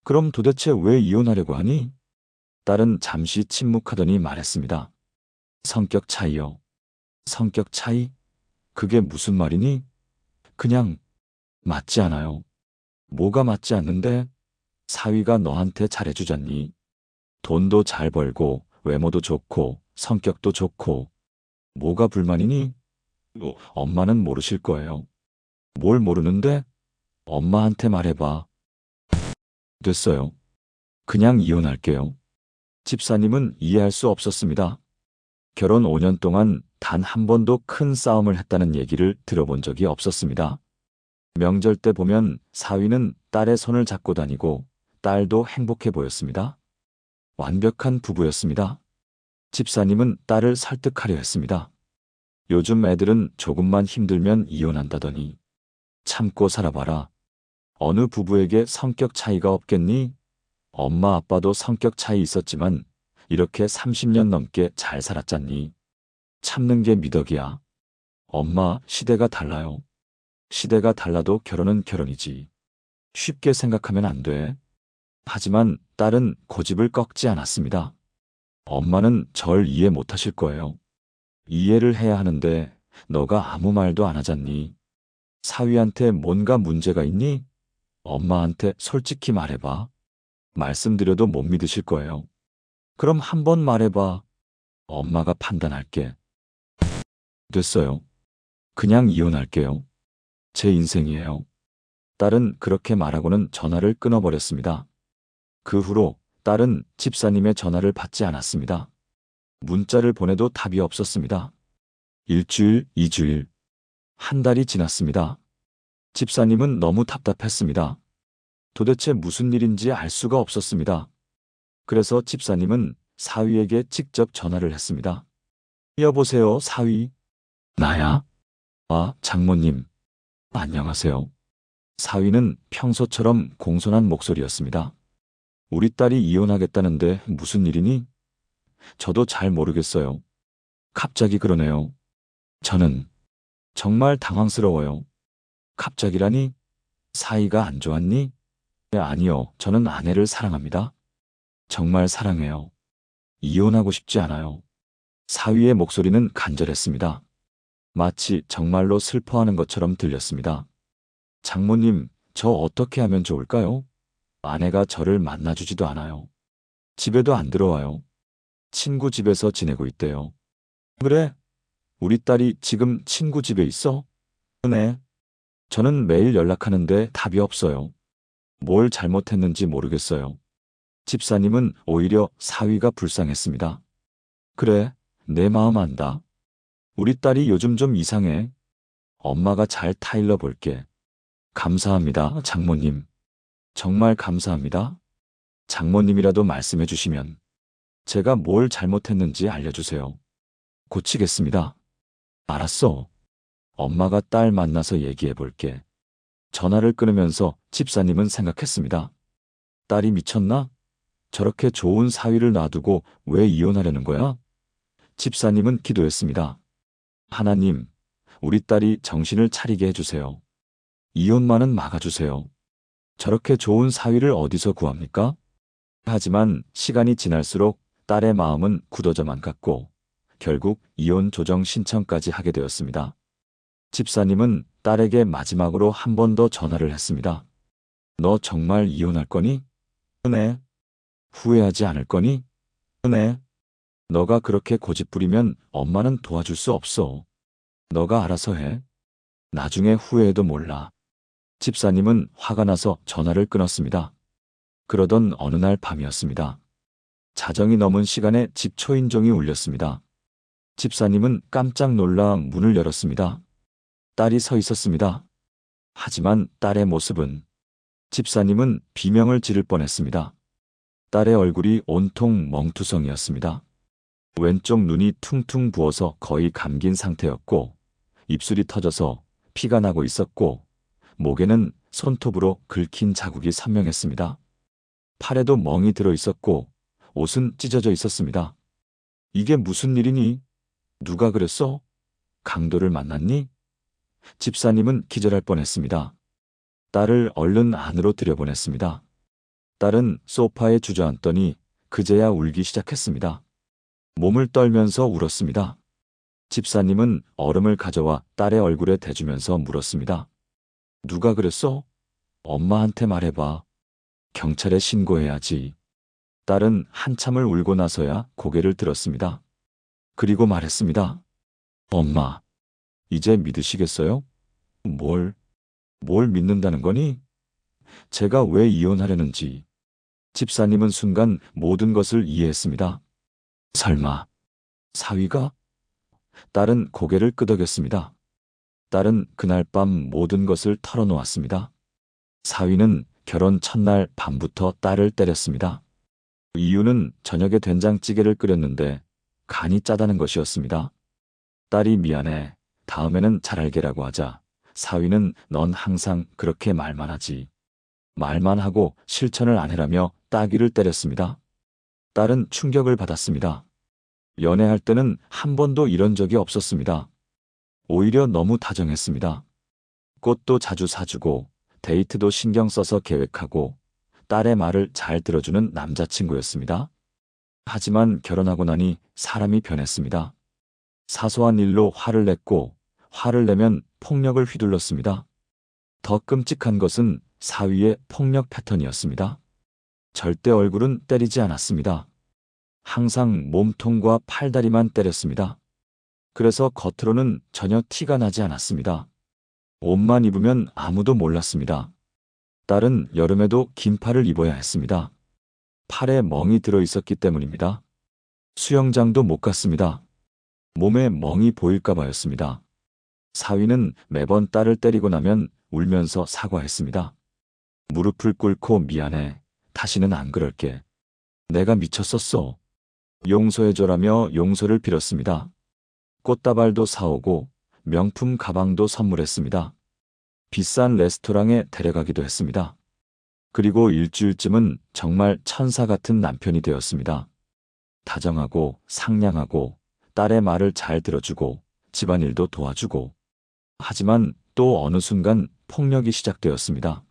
그럼 도대체 왜 이혼하려고 하니? 딸은 잠시 침묵하더니 말했습니다. 성격 차이요. 성격 차이? 그게 무슨 말이니? 그냥 맞지 않아요. 뭐가 맞지 않는데? 사위가 너한테 잘해주잖니. 돈도 잘 벌고 외모도 좋고 성격도 좋고 뭐가 불만이니? 엄마는 모르실 거예요. 뭘 모르는데? 엄마한테 말해봐. 됐어요. 그냥 이혼할게요. 집사님은 이해할 수 없었습니다. 결혼 5년 동안 단 한 번도 큰 싸움을 했다는 얘기를 들어본 적이 없었습니다. 명절 때 보면 사위는 딸의 손을 잡고 다니고 딸도 행복해 보였습니다. 완벽한 부부였습니다. 집사님은 딸을 설득하려 했습니다. 요즘 애들은 조금만 힘들면 이혼한다더니 참고 살아봐라. 어느 부부에게 성격 차이가 없겠니? 엄마 아빠도 성격 차이 있었지만 이렇게 30년 넘게 잘 살았잖니. 참는 게 미덕이야. 엄마, 시대가 달라요. 시대가 달라도 결혼은 결혼이지. 쉽게 생각하면 안 돼. 하지만 딸은 고집을 꺾지 않았습니다. 엄마는 절 이해 못하실 거예요. 이해를 해야 하는데 너가 아무 말도 안 하잖니. 사위한테 뭔가 문제가 있니? 엄마한테 솔직히 말해봐. 말씀드려도 못 믿으실 거예요. 그럼 한번 말해봐. 엄마가 판단할게. 됐어요. 그냥 이혼할게요. 제 인생이에요. 딸은 그렇게 말하고는 전화를 끊어버렸습니다. 그 후로 딸은 집사님의 전화를 받지 않았습니다. 문자를 보내도 답이 없었습니다. 일주일, 2주일, 한 달이 지났습니다. 집사님은 너무 답답했습니다. 도대체 무슨 일인지 알 수가 없었습니다. 그래서 집사님은 사위에게 직접 전화를 했습니다. 여보세요, 사위. 나야? 아, 장모님. 안녕하세요. 사위는 평소처럼 공손한 목소리였습니다. 우리 딸이 이혼하겠다는데 무슨 일이니? 저도 잘 모르겠어요. 갑자기 그러네요. 저는 정말 당황스러워요. 갑자기라니? 사이가 안 좋았니? 아니요, 저는 아내를 사랑합니다. 정말 사랑해요. 이혼하고 싶지 않아요. 사위의 목소리는 간절했습니다. 마치 정말로 슬퍼하는 것처럼 들렸습니다. 장모님, 저 어떻게 하면 좋을까요? 아내가 저를 만나주지도 않아요. 집에도 안 들어와요. 친구 집에서 지내고 있대요. 그래? 우리 딸이 지금 친구 집에 있어? 네. 저는 매일 연락하는데 답이 없어요. 뭘 잘못했는지 모르겠어요. 집사님은 오히려 사위가 불쌍했습니다. 그래, 내 마음 안다. 우리 딸이 요즘 좀 이상해. 엄마가 잘 타일러 볼게. 감사합니다, 장모님. 정말 감사합니다. 장모님이라도 말씀해 주시면 제가 뭘 잘못했는지 알려주세요. 고치겠습니다. 알았어. 엄마가 딸 만나서 얘기해 볼게. 전화를 끊으면서 집사님은 생각했습니다. 딸이 미쳤나? 저렇게 좋은 사위를 놔두고 왜 이혼하려는 거야? 집사님은 기도했습니다. 하나님, 우리 딸이 정신을 차리게 해주세요. 이혼만은 막아주세요. 저렇게 좋은 사위를 어디서 구합니까? 하지만 시간이 지날수록 딸의 마음은 굳어져만 갔고 결국 이혼 조정 신청까지 하게 되었습니다. 집사님은 딸에게 마지막으로 한 번 더 전화를 했습니다. 너 정말 이혼할 거니? 은혜. 후회하지 않을 거니? 은혜. 너가 그렇게 고집부리면 엄마는 도와줄 수 없어. 너가 알아서 해. 나중에 후회해도 몰라. 집사님은 화가 나서 전화를 끊었습니다. 그러던 어느 날 밤이었습니다. 자정이 넘은 시간에 집 초인종이 울렸습니다. 집사님은 깜짝 놀라 문을 열었습니다. 딸이 서 있었습니다. 하지만 딸의 모습은, 집사님은 비명을 지를 뻔했습니다. 딸의 얼굴이 온통 멍투성이었습니다. 왼쪽 눈이 퉁퉁 부어서 거의 감긴 상태였고, 입술이 터져서 피가 나고 있었고, 목에는 손톱으로 긁힌 자국이 선명했습니다. 팔에도 멍이 들어 있었고, 옷은 찢어져 있었습니다. 이게 무슨 일이니? 누가 그랬어? 강도를 만났니? 집사님은 기절할 뻔했습니다. 딸을 얼른 안으로 들여보냈습니다. 딸은 소파에 주저앉더니 그제야 울기 시작했습니다. 몸을 떨면서 울었습니다. 집사님은 얼음을 가져와 딸의 얼굴에 대주면서 물었습니다. 누가 그랬어? 엄마한테 말해봐. 경찰에 신고해야지. 딸은 한참을 울고 나서야 고개를 들었습니다. 그리고 말했습니다. 엄마, 이제 믿으시겠어요? 뭘 믿는다는 거니? 제가 왜 이혼하려는지. 집사님은 순간 모든 것을 이해했습니다. 설마, 사위가? 딸은 고개를 끄덕였습니다. 딸은 그날 밤 모든 것을 털어놓았습니다. 사위는 결혼 첫날 밤부터 딸을 때렸습니다. 이유는 저녁에 된장찌개를 끓였는데 간이 짜다는 것이었습니다. 딸이 미안해. 다음에는 잘 알게라고 하자 사위는 넌 항상 그렇게 말만 하지. 말만 하고 실천을 안 해라며 따귀를 때렸습니다. 딸은 충격을 받았습니다. 연애할 때는 한 번도 이런 적이 없었습니다. 오히려 너무 다정했습니다. 꽃도 자주 사주고 데이트도 신경 써서 계획하고 딸의 말을 잘 들어주는 남자친구였습니다. 하지만 결혼하고 나니 사람이 변했습니다. 사소한 일로 화를 냈고 화를 내면 폭력을 휘둘렀습니다. 더 끔찍한 것은 사위의 폭력 패턴이었습니다. 절대 얼굴은 때리지 않았습니다. 항상 몸통과 팔다리만 때렸습니다. 그래서 겉으로는 전혀 티가 나지 않았습니다. 옷만 입으면 아무도 몰랐습니다. 딸은 여름에도 긴팔을 입어야 했습니다. 팔에 멍이 들어 있었기 때문입니다. 수영장도 못 갔습니다. 몸에 멍이 보일까 봐였습니다. 사위는 매번 딸을 때리고 나면 울면서 사과했습니다. 무릎을 꿇고 미안해. 다시는 안 그럴게. 내가 미쳤었어. 용서해줘라며 용서를 빌었습니다. 꽃다발도 사오고 명품 가방도 선물했습니다. 비싼 레스토랑에 데려가기도 했습니다. 그리고 일주일쯤은 정말 천사 같은 남편이 되었습니다. 다정하고 상냥하고 딸의 말을 잘 들어주고 집안일도 도와주고. 하지만 또 어느 순간 폭력이 시작되었습니다.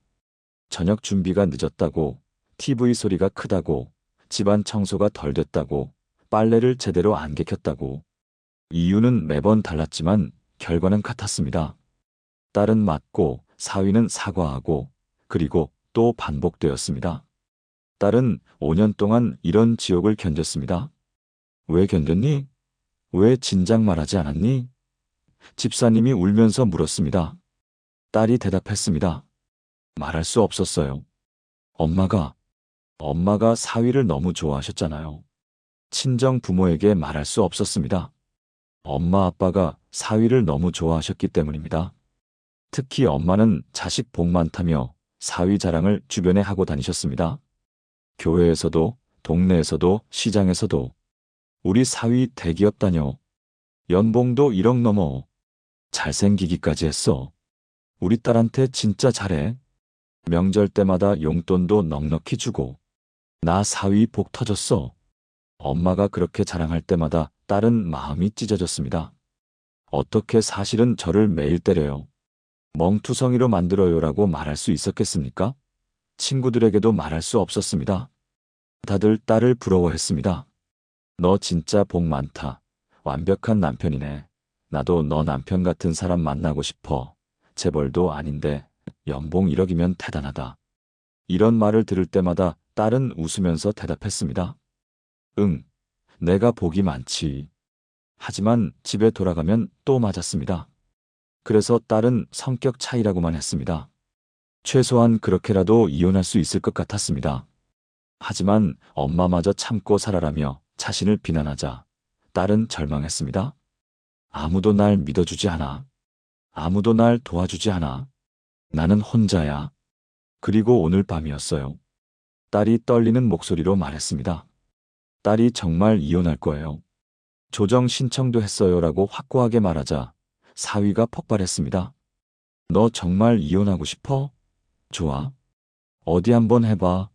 저녁 준비가 늦었다고, TV 소리가 크다고, 집안 청소가 덜 됐다고, 빨래를 제대로 안 개켰다고. 이유는 매번 달랐지만 결과는 같았습니다. 딸은 맞고 사위는 사과하고 그리고 또 반복되었습니다. 딸은 5년 동안 이런 지옥을 견뎠습니다. 왜 견뎠니? 왜 진작 말하지 않았니? 집사님이 울면서 물었습니다. 딸이 대답했습니다. 말할 수 없었어요. 엄마가 사위를 너무 좋아하셨잖아요. 친정 부모에게 말할 수 없었습니다. 엄마 아빠가 사위를 너무 좋아하셨기 때문입니다. 특히 엄마는 자식 복 많다며 사위 자랑을 주변에 하고 다니셨습니다. 교회에서도, 동네에서도, 시장에서도. 우리 사위 대기업 다녀. 연봉도 1억 넘어. 잘생기기까지 했어. 우리 딸한테 진짜 잘해. 명절 때마다 용돈도 넉넉히 주고. 나 사위 복 터졌어. 엄마가 그렇게 자랑할 때마다 딸은 마음이 찢어졌습니다. 어떻게 사실은 저를 매일 때려요. 멍투성이로 만들어요라고 말할 수 있었겠습니까? 친구들에게도 말할 수 없었습니다. 다들 딸을 부러워했습니다. 너 진짜 복 많다. 완벽한 남편이네. 나도 너 남편 같은 사람 만나고 싶어. 재벌도 아닌데 연봉 1억이면 대단하다. 이런 말을 들을 때마다 딸은 웃으면서 대답했습니다. 응, 내가 복이 많지. 하지만 집에 돌아가면 또 맞았습니다. 그래서 딸은 성격 차이라고만 했습니다. 최소한 그렇게라도 이혼할 수 있을 것 같았습니다. 하지만 엄마마저 참고 살아라며 자신을 비난하자 딸은 절망했습니다. 아무도 날 믿어주지 않아. 아무도 날 도와주지 않아. 나는 혼자야. 그리고 오늘 밤이었어요. 딸이 떨리는 목소리로 말했습니다. 딸이 정말 이혼할 거예요. 조정 신청도 했어요라고 확고하게 말하자 사위가 폭발했습니다. 너 정말 이혼하고 싶어? 좋아. 어디 한번 해봐.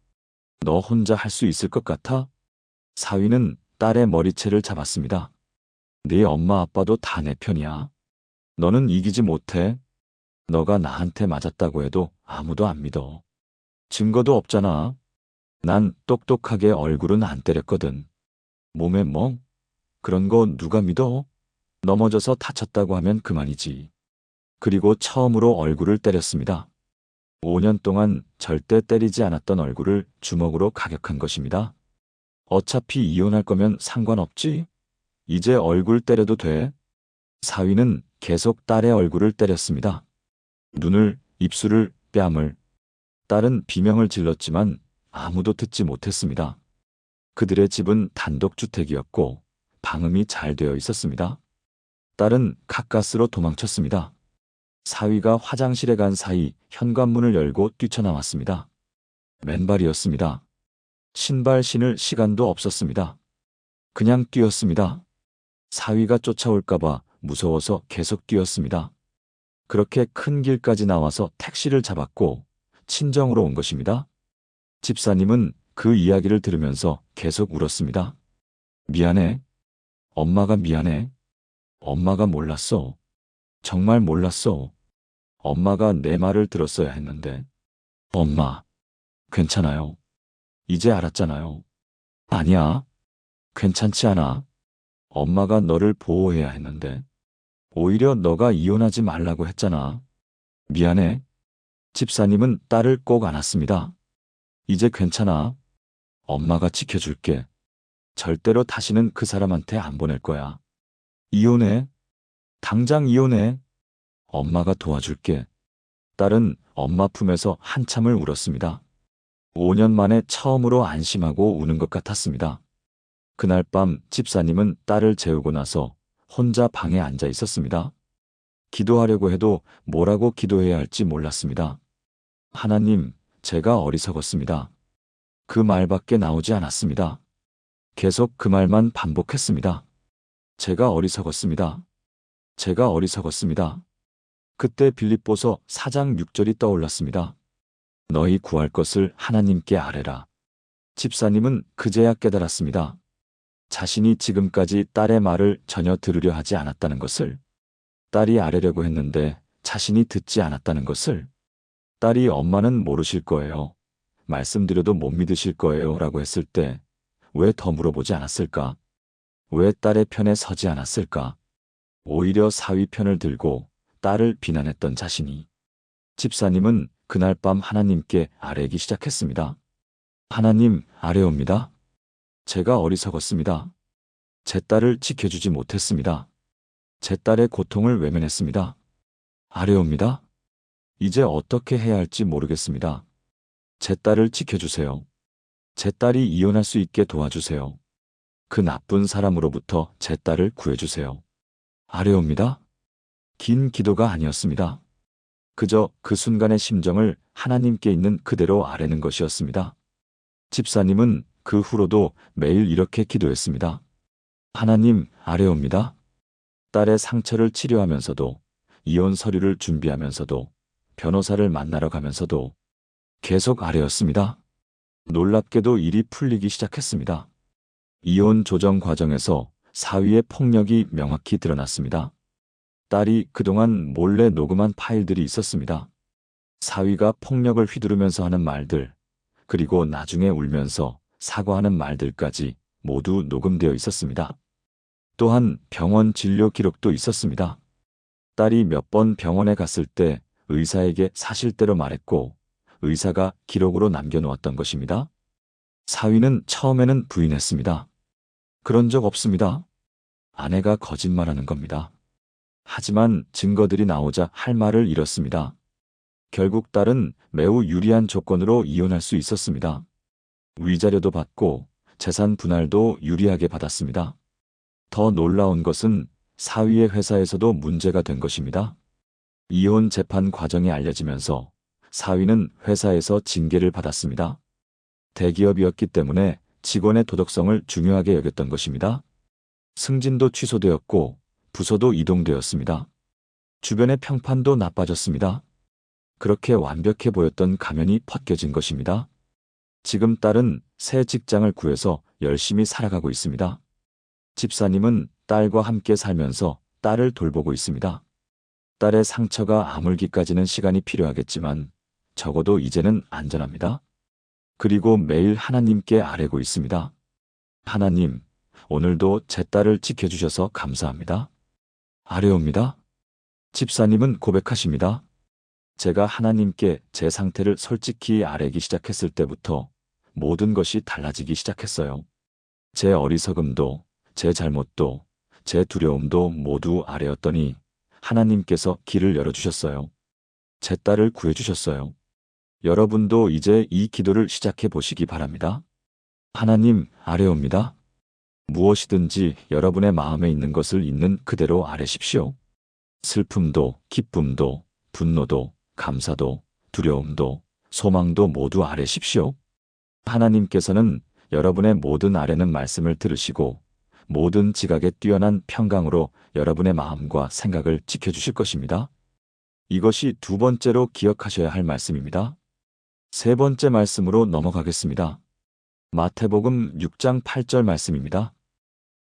너 혼자 할 수 있을 것 같아? 사위는 딸의 머리채를 잡았습니다. 네 엄마 아빠도 다 내 편이야. 너는 이기지 못해. 너가 나한테 맞았다고 해도 아무도 안 믿어. 증거도 없잖아. 난 똑똑하게 얼굴은 안 때렸거든. 몸에 멍? 그런 거 누가 믿어? 넘어져서 다쳤다고 하면 그만이지. 그리고 처음으로 얼굴을 때렸습니다. 5년 동안 절대 때리지 않았던 얼굴을 주먹으로 가격한 것입니다. 어차피 이혼할 거면 상관없지? 이제 얼굴 때려도 돼? 사위는 계속 딸의 얼굴을 때렸습니다. 눈을, 입술을, 뺨을. 딸은 비명을 질렀지만 아무도 듣지 못했습니다. 그들의 집은 단독주택이었고 방음이 잘 되어 있었습니다. 딸은 가까스로 도망쳤습니다. 사위가 화장실에 간 사이 현관문을 열고 뛰쳐나왔습니다. 맨발이었습니다. 신발 신을 시간도 없었습니다. 그냥 뛰었습니다. 사위가 쫓아올까봐 무서워서 계속 뛰었습니다. 그렇게 큰 길까지 나와서 택시를 잡았고 친정으로 온 것입니다. 집사님은 그 이야기를 들으면서 계속 울었습니다. 미안해. 엄마가 미안해. 엄마가 몰랐어. 정말 몰랐어. 엄마가 내 말을 들었어야 했는데. 엄마, 괜찮아요. 이제 알았잖아요. 아니야. 괜찮지 않아. 엄마가 너를 보호해야 했는데. 오히려 너가 이혼하지 말라고 했잖아. 미안해. 집사님은 딸을 꼭 안았습니다. 이제 괜찮아. 엄마가 지켜줄게. 절대로 다시는 그 사람한테 안 보낼 거야. 이혼해. 당장 이혼해. 엄마가 도와줄게. 딸은 엄마 품에서 한참을 울었습니다. 5년 만에 처음으로 안심하고 우는 것 같았습니다. 그날 밤 집사님은 딸을 재우고 나서 혼자 방에 앉아 있었습니다. 기도하려고 해도 뭐라고 기도해야 할지 몰랐습니다. 하나님, 제가 어리석었습니다. 그 말밖에 나오지 않았습니다. 계속 그 말만 반복했습니다. 제가 어리석었습니다. 제가 어리석었습니다. 그때 빌립보서 4장 6절이 떠올랐습니다. 너희 구할 것을 하나님께 아뢰라. 집사님은 그제야 깨달았습니다. 자신이 지금까지 딸의 말을 전혀 들으려 하지 않았다는 것을, 딸이 아뢰려고 했는데 자신이 듣지 않았다는 것을, 딸이 엄마는 모르실 거예요. 말씀드려도 못 믿으실 거예요. 라고 했을 때 왜 더 물어보지 않았을까? 왜 딸의 편에 서지 않았을까? 오히려 사위 편을 들고 딸을 비난했던 자신이. 집사님은 그날 밤 하나님께 아뢰기 시작했습니다. 하나님, 아뢰옵니다. 제가 어리석었습니다. 제 딸을 지켜주지 못했습니다. 제 딸의 고통을 외면했습니다. 아뢰옵니다. 이제 어떻게 해야 할지 모르겠습니다. 제 딸을 지켜주세요. 제 딸이 이혼할 수 있게 도와주세요. 그 나쁜 사람으로부터 제 딸을 구해주세요. 아뢰옵니다. 긴 기도가 아니었습니다. 그저 그 순간의 심정을 하나님께 있는 그대로 아뢰는 것이었습니다. 집사님은 그 후로도 매일 이렇게 기도했습니다. 하나님, 아뢰옵니다. 딸의 상처를 치료하면서도, 이혼 서류를 준비하면서도, 변호사를 만나러 가면서도 계속 아뢰었습니다. 놀랍게도 일이 풀리기 시작했습니다. 이혼 조정 과정에서 사위의 폭력이 명확히 드러났습니다. 딸이 그동안 몰래 녹음한 파일들이 있었습니다. 사위가 폭력을 휘두르면서 하는 말들, 그리고 나중에 울면서 사과하는 말들까지 모두 녹음되어 있었습니다. 또한 병원 진료 기록도 있었습니다. 딸이 몇 번 병원에 갔을 때 의사에게 사실대로 말했고 의사가 기록으로 남겨놓았던 것입니다. 사위는 처음에는 부인했습니다. 그런 적 없습니다. 아내가 거짓말하는 겁니다. 하지만 증거들이 나오자 할 말을 잃었습니다. 결국 딸은 매우 유리한 조건으로 이혼할 수 있었습니다. 위자료도 받고 재산 분할도 유리하게 받았습니다. 더 놀라운 것은 사위의 회사에서도 문제가 된 것입니다. 이혼 재판 과정이 알려지면서 사위는 회사에서 징계를 받았습니다. 대기업이었기 때문에 직원의 도덕성을 중요하게 여겼던 것입니다. 승진도 취소되었고 부서도 이동되었습니다. 주변의 평판도 나빠졌습니다. 그렇게 완벽해 보였던 가면이 벗겨진 것입니다. 지금 딸은 새 직장을 구해서 열심히 살아가고 있습니다. 집사님은 딸과 함께 살면서 딸을 돌보고 있습니다. 딸의 상처가 아물기까지는 시간이 필요하겠지만 적어도 이제는 안전합니다. 그리고 매일 하나님께 아뢰고 있습니다. 하나님, 오늘도 제 딸을 지켜주셔서 감사합니다. 아뢰옵니다. 집사님은 고백하십니다. 제가 하나님께 제 상태를 솔직히 아뢰기 시작했을 때부터 모든 것이 달라지기 시작했어요. 제 어리석음도, 제 잘못도, 제 두려움도 모두 아뢰었더니 하나님께서 길을 열어주셨어요. 제 딸을 구해주셨어요. 여러분도 이제 이 기도를 시작해 보시기 바랍니다. 하나님, 아뢰옵니다. 무엇이든지 여러분의 마음에 있는 것을 있는 그대로 아뢰십시오. 슬픔도, 기쁨도, 분노도, 감사도, 두려움도, 소망도 모두 아뢰십시오. 하나님께서는 여러분의 모든 아뢰는 말씀을 들으시고 모든 지각에 뛰어난 평강으로 여러분의 마음과 생각을 지켜주실 것입니다. 이것이 두 번째로 기억하셔야 할 말씀입니다. 세 번째 말씀으로 넘어가겠습니다. 마태복음 6장 8절 말씀입니다.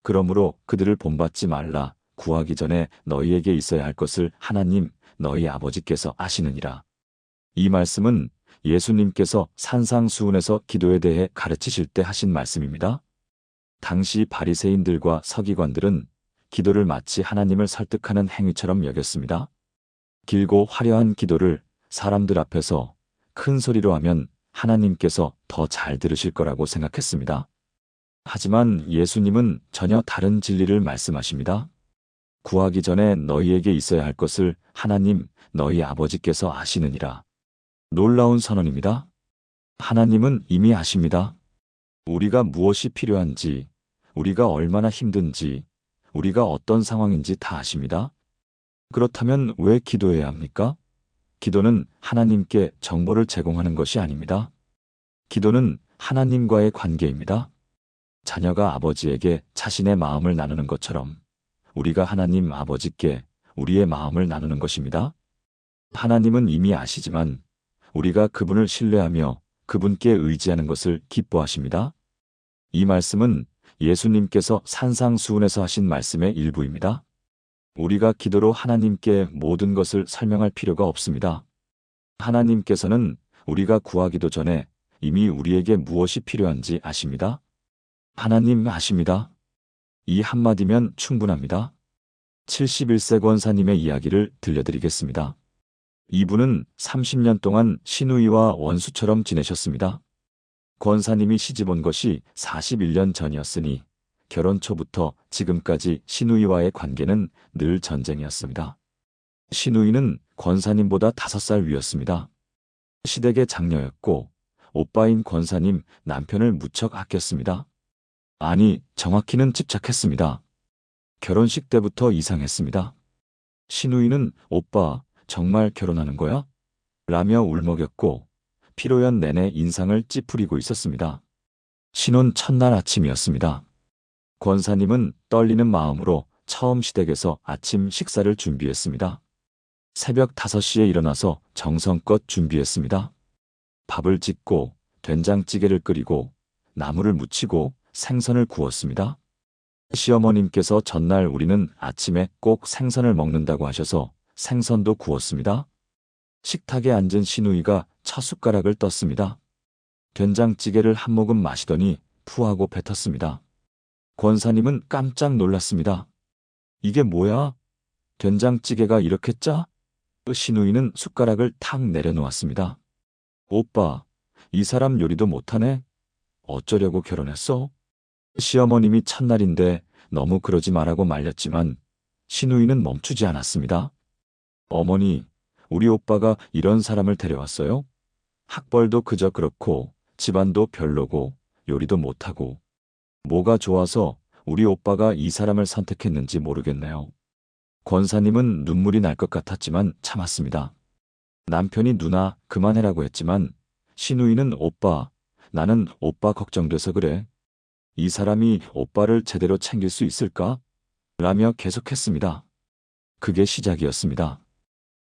그러므로 그들을 본받지 말라. 구하기 전에 너희에게 있어야 할 것을 하나님 너희 아버지께서 아시느니라. 이 말씀은 예수님께서 산상수훈에서 기도에 대해 가르치실 때 하신 말씀입니다. 당시 바리새인들과 서기관들은 기도를 마치 하나님을 설득하는 행위처럼 여겼습니다. 길고 화려한 기도를 사람들 앞에서 큰 소리로 하면 하나님께서 더 잘 들으실 거라고 생각했습니다. 하지만 예수님은 전혀 다른 진리를 말씀하십니다. 구하기 전에 너희에게 있어야 할 것을 하나님 너희 아버지께서 아시느니라. 놀라운 선언입니다. 하나님은 이미 아십니다. 우리가 무엇이 필요한지, 우리가 얼마나 힘든지, 우리가 어떤 상황인지 다 아십니다. 그렇다면 왜 기도해야 합니까? 기도는 하나님께 정보를 제공하는 것이 아닙니다. 기도는 하나님과의 관계입니다. 자녀가 아버지에게 자신의 마음을 나누는 것처럼 우리가 하나님 아버지께 우리의 마음을 나누는 것입니다. 하나님은 이미 아시지만 우리가 그분을 신뢰하며 그분께 의지하는 것을 기뻐하십니다. 이 말씀은 예수님께서 산상수훈에서 하신 말씀의 일부입니다. 우리가 기도로 하나님께 모든 것을 설명할 필요가 없습니다. 하나님께서는 우리가 구하기도 전에 이미 우리에게 무엇이 필요한지 아십니다. 하나님 아십니다. 이 한마디면 충분합니다. 71세 권사님의 이야기를 들려드리겠습니다. 이분은 30년 동안 시누이와 원수처럼 지내셨습니다. 권사님이 시집온 것이 41년 전이었으니 결혼 초부터 지금까지 시누이와의 관계는 늘 전쟁이었습니다. 시누이는 권사님보다 5살 위였습니다. 시댁의 장녀였고 오빠인 권사님 남편을 무척 아꼈습니다. 아니, 정확히는 집착했습니다. 결혼식 때부터 이상했습니다. 시누이는 오빠, 정말 결혼하는 거야? 라며 울먹였고 피로연 내내 인상을 찌푸리고 있었습니다. 신혼 첫날 아침이었습니다. 권사님은 떨리는 마음으로 처음 시댁에서 아침 식사를 준비했습니다. 새벽 5시에 일어나서 정성껏 준비했습니다. 밥을 짓고 된장찌개를 끓이고 나물을 무치고 생선을 구웠습니다. 시어머님께서 전날 우리는 아침에 꼭 생선을 먹는다고 하셔서 생선도 구웠습니다. 식탁에 앉은 시누이가 첫 숟가락을 떴습니다. 된장찌개를 한 모금 마시더니 푸하고 뱉었습니다. 권사님은 깜짝 놀랐습니다. 이게 뭐야? 된장찌개가 이렇게 짜? 시누이는 숟가락을 탁 내려놓았습니다. 오빠, 이 사람 요리도 못하네? 어쩌려고 결혼했어? 시어머님이 첫날인데 너무 그러지 말라고 말렸지만 신우이는 멈추지 않았습니다. 어머니, 우리 오빠가 이런 사람을 데려왔어요? 학벌도 그저 그렇고 집안도 별로고 요리도 못하고 뭐가 좋아서 우리 오빠가 이 사람을 선택했는지 모르겠네요. 권사님은 눈물이 날 것 같았지만 참았습니다. 남편이 누나 그만해라고 했지만 신우이는 오빠, 나는 오빠 걱정돼서 그래. 이 사람이 오빠를 제대로 챙길 수 있을까? 라며 계속했습니다. 그게 시작이었습니다.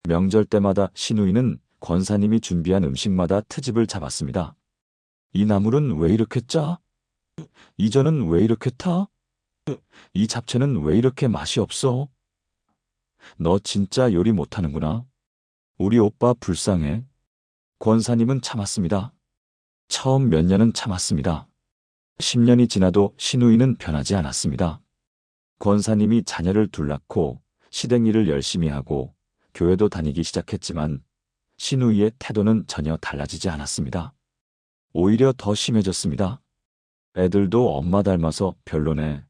명절 때마다 신우이는 권사님이 준비한 음식마다 트집을 잡았습니다. 이 나물은 왜 이렇게 짜? 이 전은 왜 이렇게 타? 이 잡채는 왜 이렇게 맛이 없어? 너 진짜 요리 못하는구나. 우리 오빠 불쌍해. 권사님은 참았습니다. 처음 몇 년은 참았습니다. 10년이 지나도 신우이는 변하지 않았습니다. 권사님이 자녀를 둘 낳고 시댁 일을 열심히 하고 교회도 다니기 시작했지만 신우이의 태도는 전혀 달라지지 않았습니다. 오히려 더 심해졌습니다. 애들도 엄마 닮아서 별로네.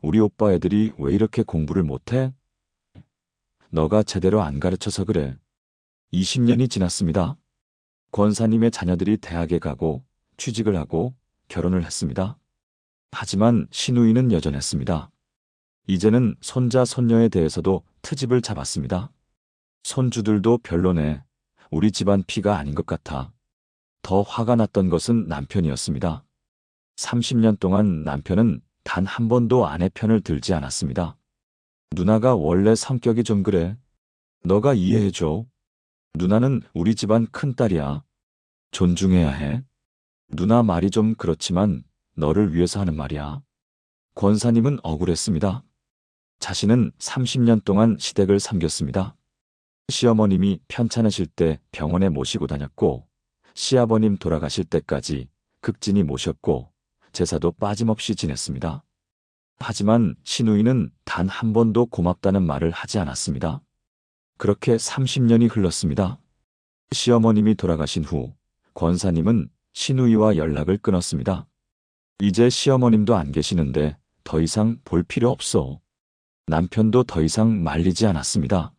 우리 오빠 애들이 왜 이렇게 공부를 못해? 너가 제대로 안 가르쳐서 그래. 20년이 지났습니다. 권사님의 자녀들이 대학에 가고 취직을 하고 결혼을 했습니다. 하지만 신우이는 여전했습니다. 이제는 손자, 손녀에 대해서도 트집을 잡았습니다. 손주들도 별로네. 우리 집안 피가 아닌 것 같아. 더 화가 났던 것은 남편이었습니다. 30년 동안 남편은 단 한 번도 아내 편을 들지 않았습니다. 누나가 원래 성격이 좀 그래. 너가 이해해줘. 누나는 우리 집안 큰딸이야. 존중해야 해. 누나 말이 좀 그렇지만 너를 위해서 하는 말이야. 권사님은 억울했습니다. 자신은 30년 동안 시댁을 섬겼습니다. 시어머님이 편찮으실 때 병원에 모시고 다녔고 시아버님 돌아가실 때까지 극진히 모셨고 제사도 빠짐없이 지냈습니다. 하지만 신우이는 단 한 번도 고맙다는 말을 하지 않았습니다. 그렇게 30년이 흘렀습니다. 시어머님이 돌아가신 후 권사님은 신우이와 연락을 끊었습니다. 이제 시어머님도 안 계시는데 더 이상 볼 필요 없어. 남편도 더 이상 말리지 않았습니다.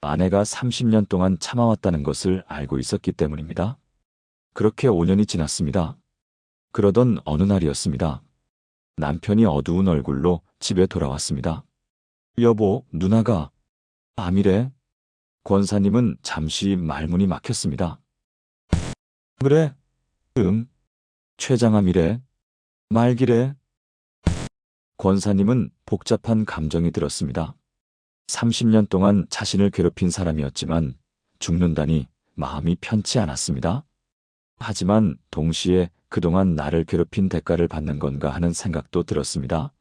아내가 30년 동안 참아왔다는 것을 알고 있었기 때문입니다. 그렇게 5년이 지났습니다. 그러던 어느 날이었습니다. 남편이 어두운 얼굴로 집에 돌아왔습니다. 여보, 누나가 암이래. 권사님은 잠시 말문이 막혔습니다. 그래? 췌장암이래. 말기래. 권사님은 복잡한 감정이 들었습니다. 30년 동안 자신을 괴롭힌 사람이었지만 죽는다니 마음이 편치 않았습니다. 하지만 동시에 그동안 나를 괴롭힌 대가를 받는 건가 하는 생각도 들었습니다.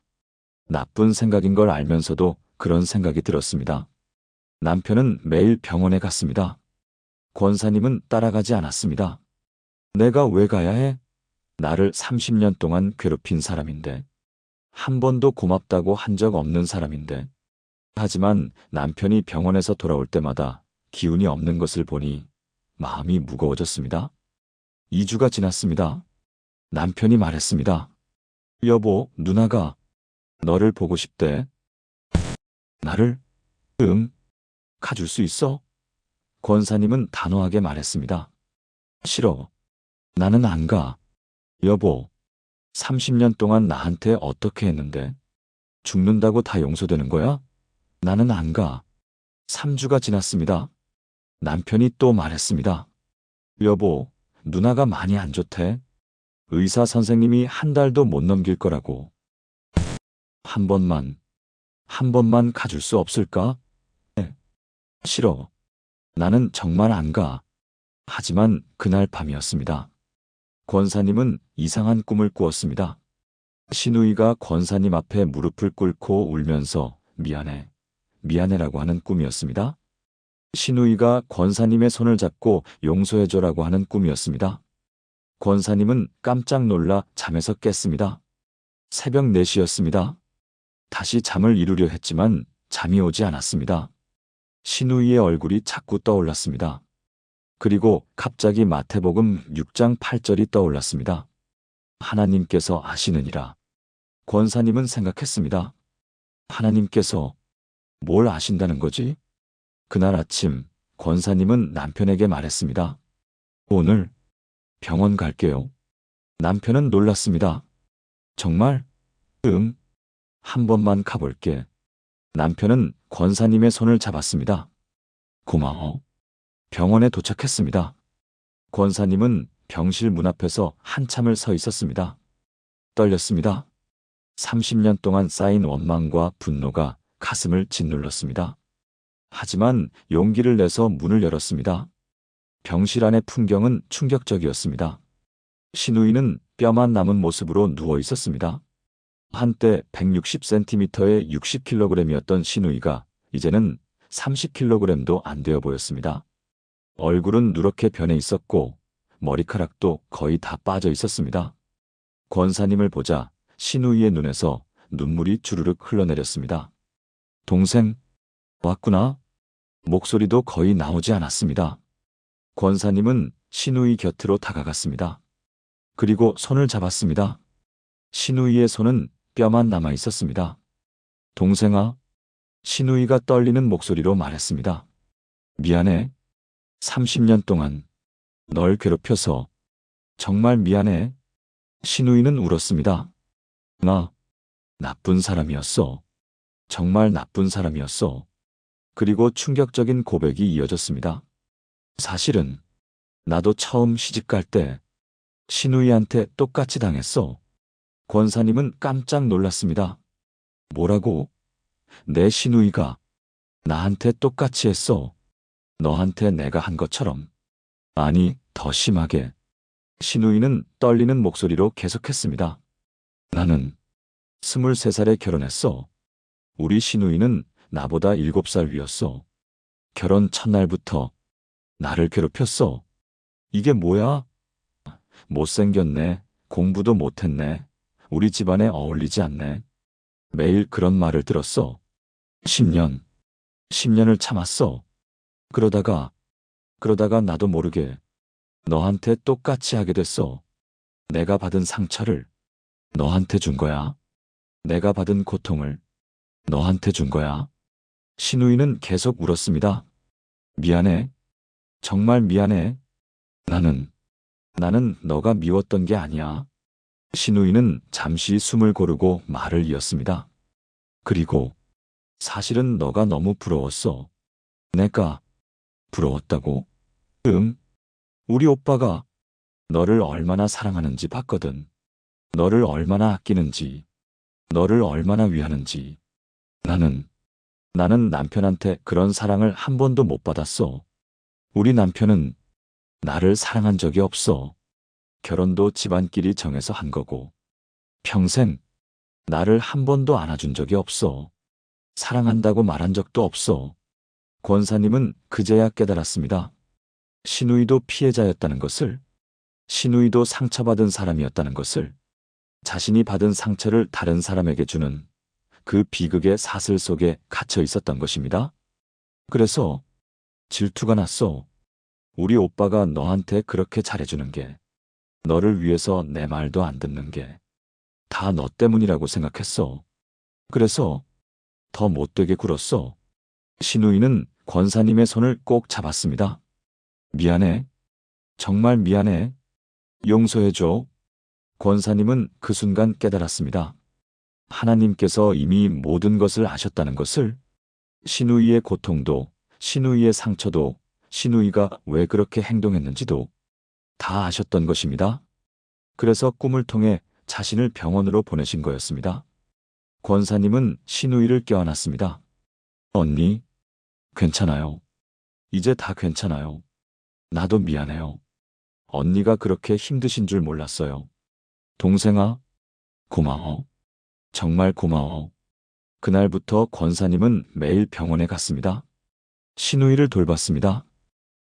나쁜 생각인 걸 알면서도 그런 생각이 들었습니다. 남편은 매일 병원에 갔습니다. 권사님은 따라가지 않았습니다. 내가 왜 가야 해? 나를 30년 동안 괴롭힌 사람인데. 한 번도 고맙다고 한 적 없는 사람인데. 하지만 남편이 병원에서 돌아올 때마다 기운이 없는 것을 보니 마음이 무거워졌습니다. 2주가 지났습니다. 남편이 말했습니다. 여보, 누나가 너를 보고 싶대. 나를? 가줄 수 있어? 권사님은 단호하게 말했습니다. 싫어. 나는 안 가. 여보, 30년 동안 나한테 어떻게 했는데? 죽는다고 다 용서되는 거야? 나는 안 가. 3주가 지났습니다. 남편이 또 말했습니다. 여보, 누나가 많이 안 좋대. 의사 선생님이 한 달도 못 넘길 거라고. 한 번만 가줄 수 없을까? 네. 싫어. 나는 정말 안 가. 하지만 그날 밤이었습니다. 권사님은 이상한 꿈을 꾸었습니다. 신우이가 권사님 앞에 무릎을 꿇고 울면서 미안해, 미안해라고 하는 꿈이었습니다. 신우이가 권사님의 손을 잡고 용서해줘라고 하는 꿈이었습니다. 권사님은 깜짝 놀라 잠에서 깼습니다. 새벽 4시였습니다. 다시 잠을 이루려 했지만 잠이 오지 않았습니다. 신우이의 얼굴이 자꾸 떠올랐습니다. 그리고 갑자기 마태복음 6장 8절이 떠올랐습니다. 하나님께서 아시느니라. 권사님은 생각했습니다. 하나님께서 뭘 아신다는 거지? 그날 아침 권사님은 남편에게 말했습니다. 오늘 병원 갈게요. 남편은 놀랐습니다. 정말? 응. 한 번만 가볼게. 남편은 권사님의 손을 잡았습니다. 고마워. 병원에 도착했습니다. 권사님은 병실 문 앞에서 한참을 서 있었습니다. 떨렸습니다. 30년 동안 쌓인 원망과 분노가 가슴을 짓눌렀습니다. 하지만 용기를 내서 문을 열었습니다. 병실 안의 풍경은 충격적이었습니다. 신우이는 뼈만 남은 모습으로 누워 있었습니다. 한때 160cm에 60kg이었던 신우이가 이제는 30kg도 안 되어 보였습니다. 얼굴은 누렇게 변해 있었고 머리카락도 거의 다 빠져 있었습니다. 권사님을 보자 신우이의 눈에서 눈물이 주르륵 흘러내렸습니다. 동생, 왔구나. 목소리도 거의 나오지 않았습니다. 권사님은 신우이 곁으로 다가갔습니다. 그리고 손을 잡았습니다. 신우이의 손은 뼈만 남아 있었습니다. 동생아, 신우이가 떨리는 목소리로 말했습니다. 미안해. 30년 동안 널 괴롭혀서 정말 미안해. 신우이는 울었습니다. 나 나쁜 사람이었어. 정말 나쁜 사람이었어. 그리고 충격적인 고백이 이어졌습니다. 사실은 나도 처음 시집갈 때 신우이한테 똑같이 당했어. 권사님은 깜짝 놀랐습니다. 뭐라고? 내 신우이가 나한테 똑같이 했어. 너한테 내가 한 것처럼. 아니, 더 심하게. 신우이는 떨리는 목소리로 계속했습니다. 나는 23살에 결혼했어. 우리 신우이는 나보다 7살 위였어. 결혼 첫날부터 나를 괴롭혔어. 이게 뭐야? 못생겼네. 공부도 못했네. 우리 집안에 어울리지 않네. 매일 그런 말을 들었어. 10년을 참았어. 그러다가 나도 모르게 너한테 똑같이 하게 됐어. 내가 받은 상처를 너한테 준 거야. 내가 받은 고통을 너한테 준 거야. 신우이는 계속 울었습니다. 미안해. 정말 미안해. 나는 너가 미웠던 게 아니야. 신우이는 잠시 숨을 고르고 말을 이었습니다. 그리고 사실은 너가 너무 부러웠어. 내가 부러웠다고? 응. 우리 오빠가 너를 얼마나 사랑하는지 봤거든. 너를 얼마나 아끼는지, 너를 얼마나 위하는지. 나는 남편한테 그런 사랑을 한 번도 못 받았어. 우리 남편은 나를 사랑한 적이 없어. 결혼도 집안끼리 정해서 한 거고. 평생 나를 한 번도 안아준 적이 없어. 사랑한다고 말한 적도 없어. 권사님은 그제야 깨달았습니다. 신우이도 피해자였다는 것을, 신우이도 상처받은 사람이었다는 것을, 자신이 받은 상처를 다른 사람에게 주는 그 비극의 사슬 속에 갇혀 있었던 것입니다. 그래서 질투가 났어. 우리 오빠가 너한테 그렇게 잘해주는 게, 너를 위해서 내 말도 안 듣는 게 다 너 때문이라고 생각했어. 그래서 더 못되게 굴었어. 신우이는 권사님의 손을 꼭 잡았습니다. 미안해. 정말 미안해. 용서해줘. 권사님은 그 순간 깨달았습니다. 하나님께서 이미 모든 것을 아셨다는 것을, 신우이의 고통도, 신우이의 상처도, 신우이가 왜 그렇게 행동했는지도 다 아셨던 것입니다. 그래서 꿈을 통해 자신을 병원으로 보내신 거였습니다. 권사님은 신우이를 껴안았습니다. 언니, 괜찮아요. 이제 다 괜찮아요. 나도 미안해요. 언니가 그렇게 힘드신 줄 몰랐어요. 동생아, 고마워. 정말 고마워. 그날부터 권사님은 매일 병원에 갔습니다. 신우이를 돌봤습니다.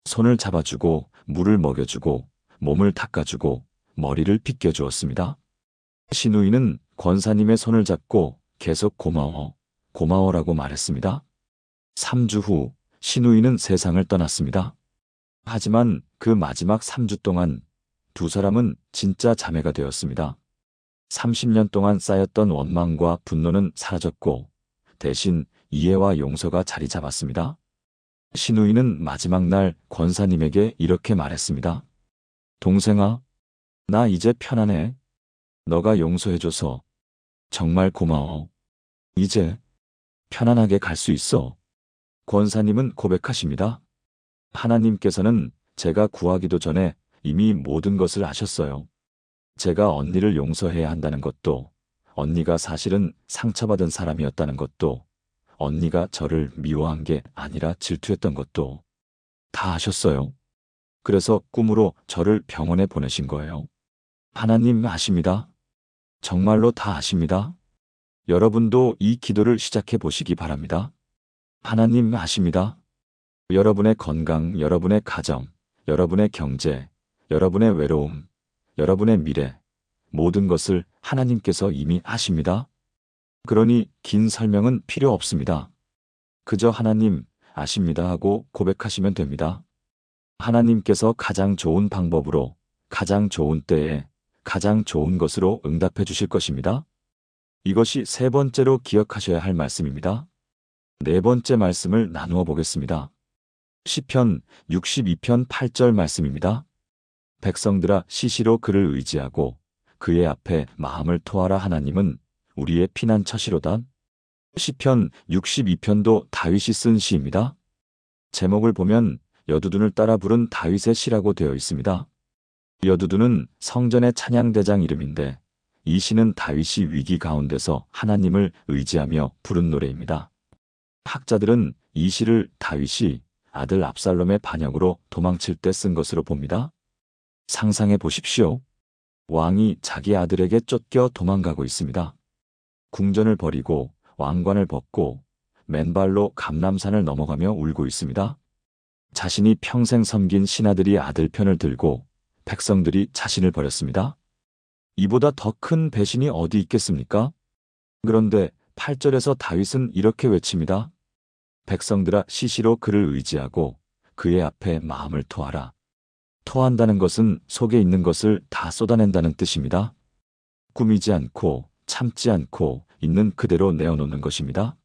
손을 잡아주고, 물을 먹여주고, 몸을 닦아주고, 머리를 빗겨주었습니다. 신우이는 권사님의 손을 잡고 계속 고마워, 고마워라고 말했습니다. 3주 후 신우이는 세상을 떠났습니다. 하지만 그 마지막 3주 동안 두 사람은 진짜 자매가 되었습니다. 30년 동안 쌓였던 원망과 분노는 사라졌고 대신 이해와 용서가 자리 잡았습니다. 신우이는 마지막 날 권사님에게 이렇게 말했습니다. 동생아, 나 이제 편안해. 너가 용서해줘서 정말 고마워. 이제 편안하게 갈 수 있어. 권사님은 고백하십니다. 하나님께서는 제가 구하기도 전에 이미 모든 것을 아셨어요. 제가 언니를 용서해야 한다는 것도, 언니가 사실은 상처받은 사람이었다는 것도, 언니가 저를 미워한 게 아니라 질투했던 것도 다 아셨어요. 그래서 꿈으로 저를 병원에 보내신 거예요. 하나님 아십니다. 정말로 다 아십니다. 여러분도 이 기도를 시작해 보시기 바랍니다. 하나님 아십니다. 여러분의 건강, 여러분의 가정, 여러분의 경제, 여러분의 외로움, 여러분의 미래, 모든 것을 하나님께서 이미 아십니다. 그러니 긴 설명은 필요 없습니다. 그저 하나님 아십니다 하고 고백하시면 됩니다. 하나님께서 가장 좋은 방법으로, 가장 좋은 때에, 가장 좋은 것으로 응답해 주실 것입니다. 이것이 세 번째로 기억하셔야 할 말씀입니다. 네 번째 말씀을 나누어 보겠습니다. 시편 62편 8절 말씀입니다. 백성들아 시시로 그를 의지하고 그의 앞에 마음을 토하라. 하나님은 우리의 피난처시로다. 시편 62편도 다윗이 쓴 시입니다. 제목을 보면 여두둔을 따라 부른 다윗의 시라고 되어 있습니다. 여두둔은 성전의 찬양대장 이름인데 이 시는 다윗이 위기 가운데서 하나님을 의지하며 부른 노래입니다. 학자들은 이 시를 다윗이 아들 압살롬의 반역으로 도망칠 때 쓴 것으로 봅니다. 상상해 보십시오. 왕이 자기 아들에게 쫓겨 도망가고 있습니다. 궁전을 버리고 왕관을 벗고 맨발로 감람산을 넘어가며 울고 있습니다. 자신이 평생 섬긴 신하들이 아들 편을 들고 백성들이 자신을 버렸습니다. 이보다 더 큰 배신이 어디 있겠습니까? 그런데 8절에서 다윗은 이렇게 외칩니다. 백성들아 시시로 그를 의지하고 그의 앞에 마음을 토하라. 토한다는 것은 속에 있는 것을 다 쏟아낸다는 뜻입니다. 꾸미지 않고 참지 않고 있는 그대로 내어놓는 것입니다.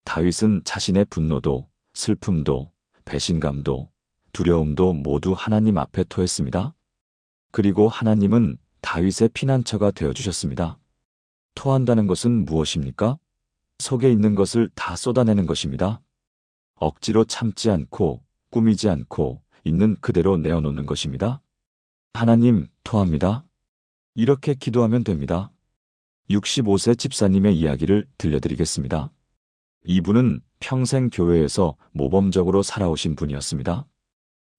다윗은 자신의 분노도, 슬픔도, 배신감도, 두려움도 모두 하나님 앞에 토했습니다. 그리고 하나님은 다윗의 피난처가 되어주셨습니다. 토한다는 것은 무엇입니까? 속에 있는 것을 다 쏟아내는 것입니다. 억지로 참지 않고 꾸미지 않고 있는 그대로 내어놓는 것입니다. 하나님, 토합니다. 이렇게 기도하면 됩니다. 65세 집사님의 이야기를 들려드리겠습니다. 이분은 평생 교회에서 모범적으로 살아오신 분이었습니다.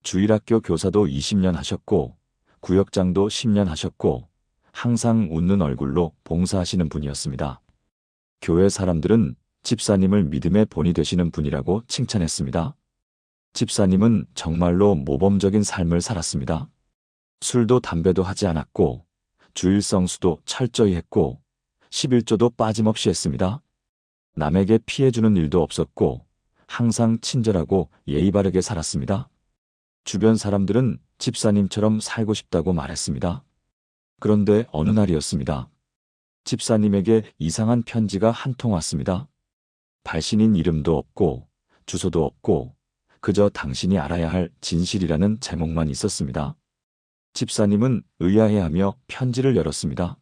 주일학교 교사도 20년 하셨고 구역장도 10년 하셨고 항상 웃는 얼굴로 봉사하시는 분이었습니다. 교회 사람들은 집사님을 믿음의 본이 되시는 분이라고 칭찬했습니다. 집사님은 정말로 모범적인 삶을 살았습니다. 술도 담배도 하지 않았고 주일 성수도 철저히 했고 11조도 빠짐없이 했습니다. 남에게 피해주는 일도 없었고 항상 친절하고 예의 바르게 살았습니다. 주변 사람들은 집사님처럼 살고 싶다고 말했습니다. 그런데 어느 날이었습니다. 집사님에게 이상한 편지가 한 통 왔습니다. 발신인 이름도 없고 주소도 없고 그저 당신이 알아야 할 진실이라는 제목만 있었습니다. 집사님은 의아해하며 편지를 열었습니다.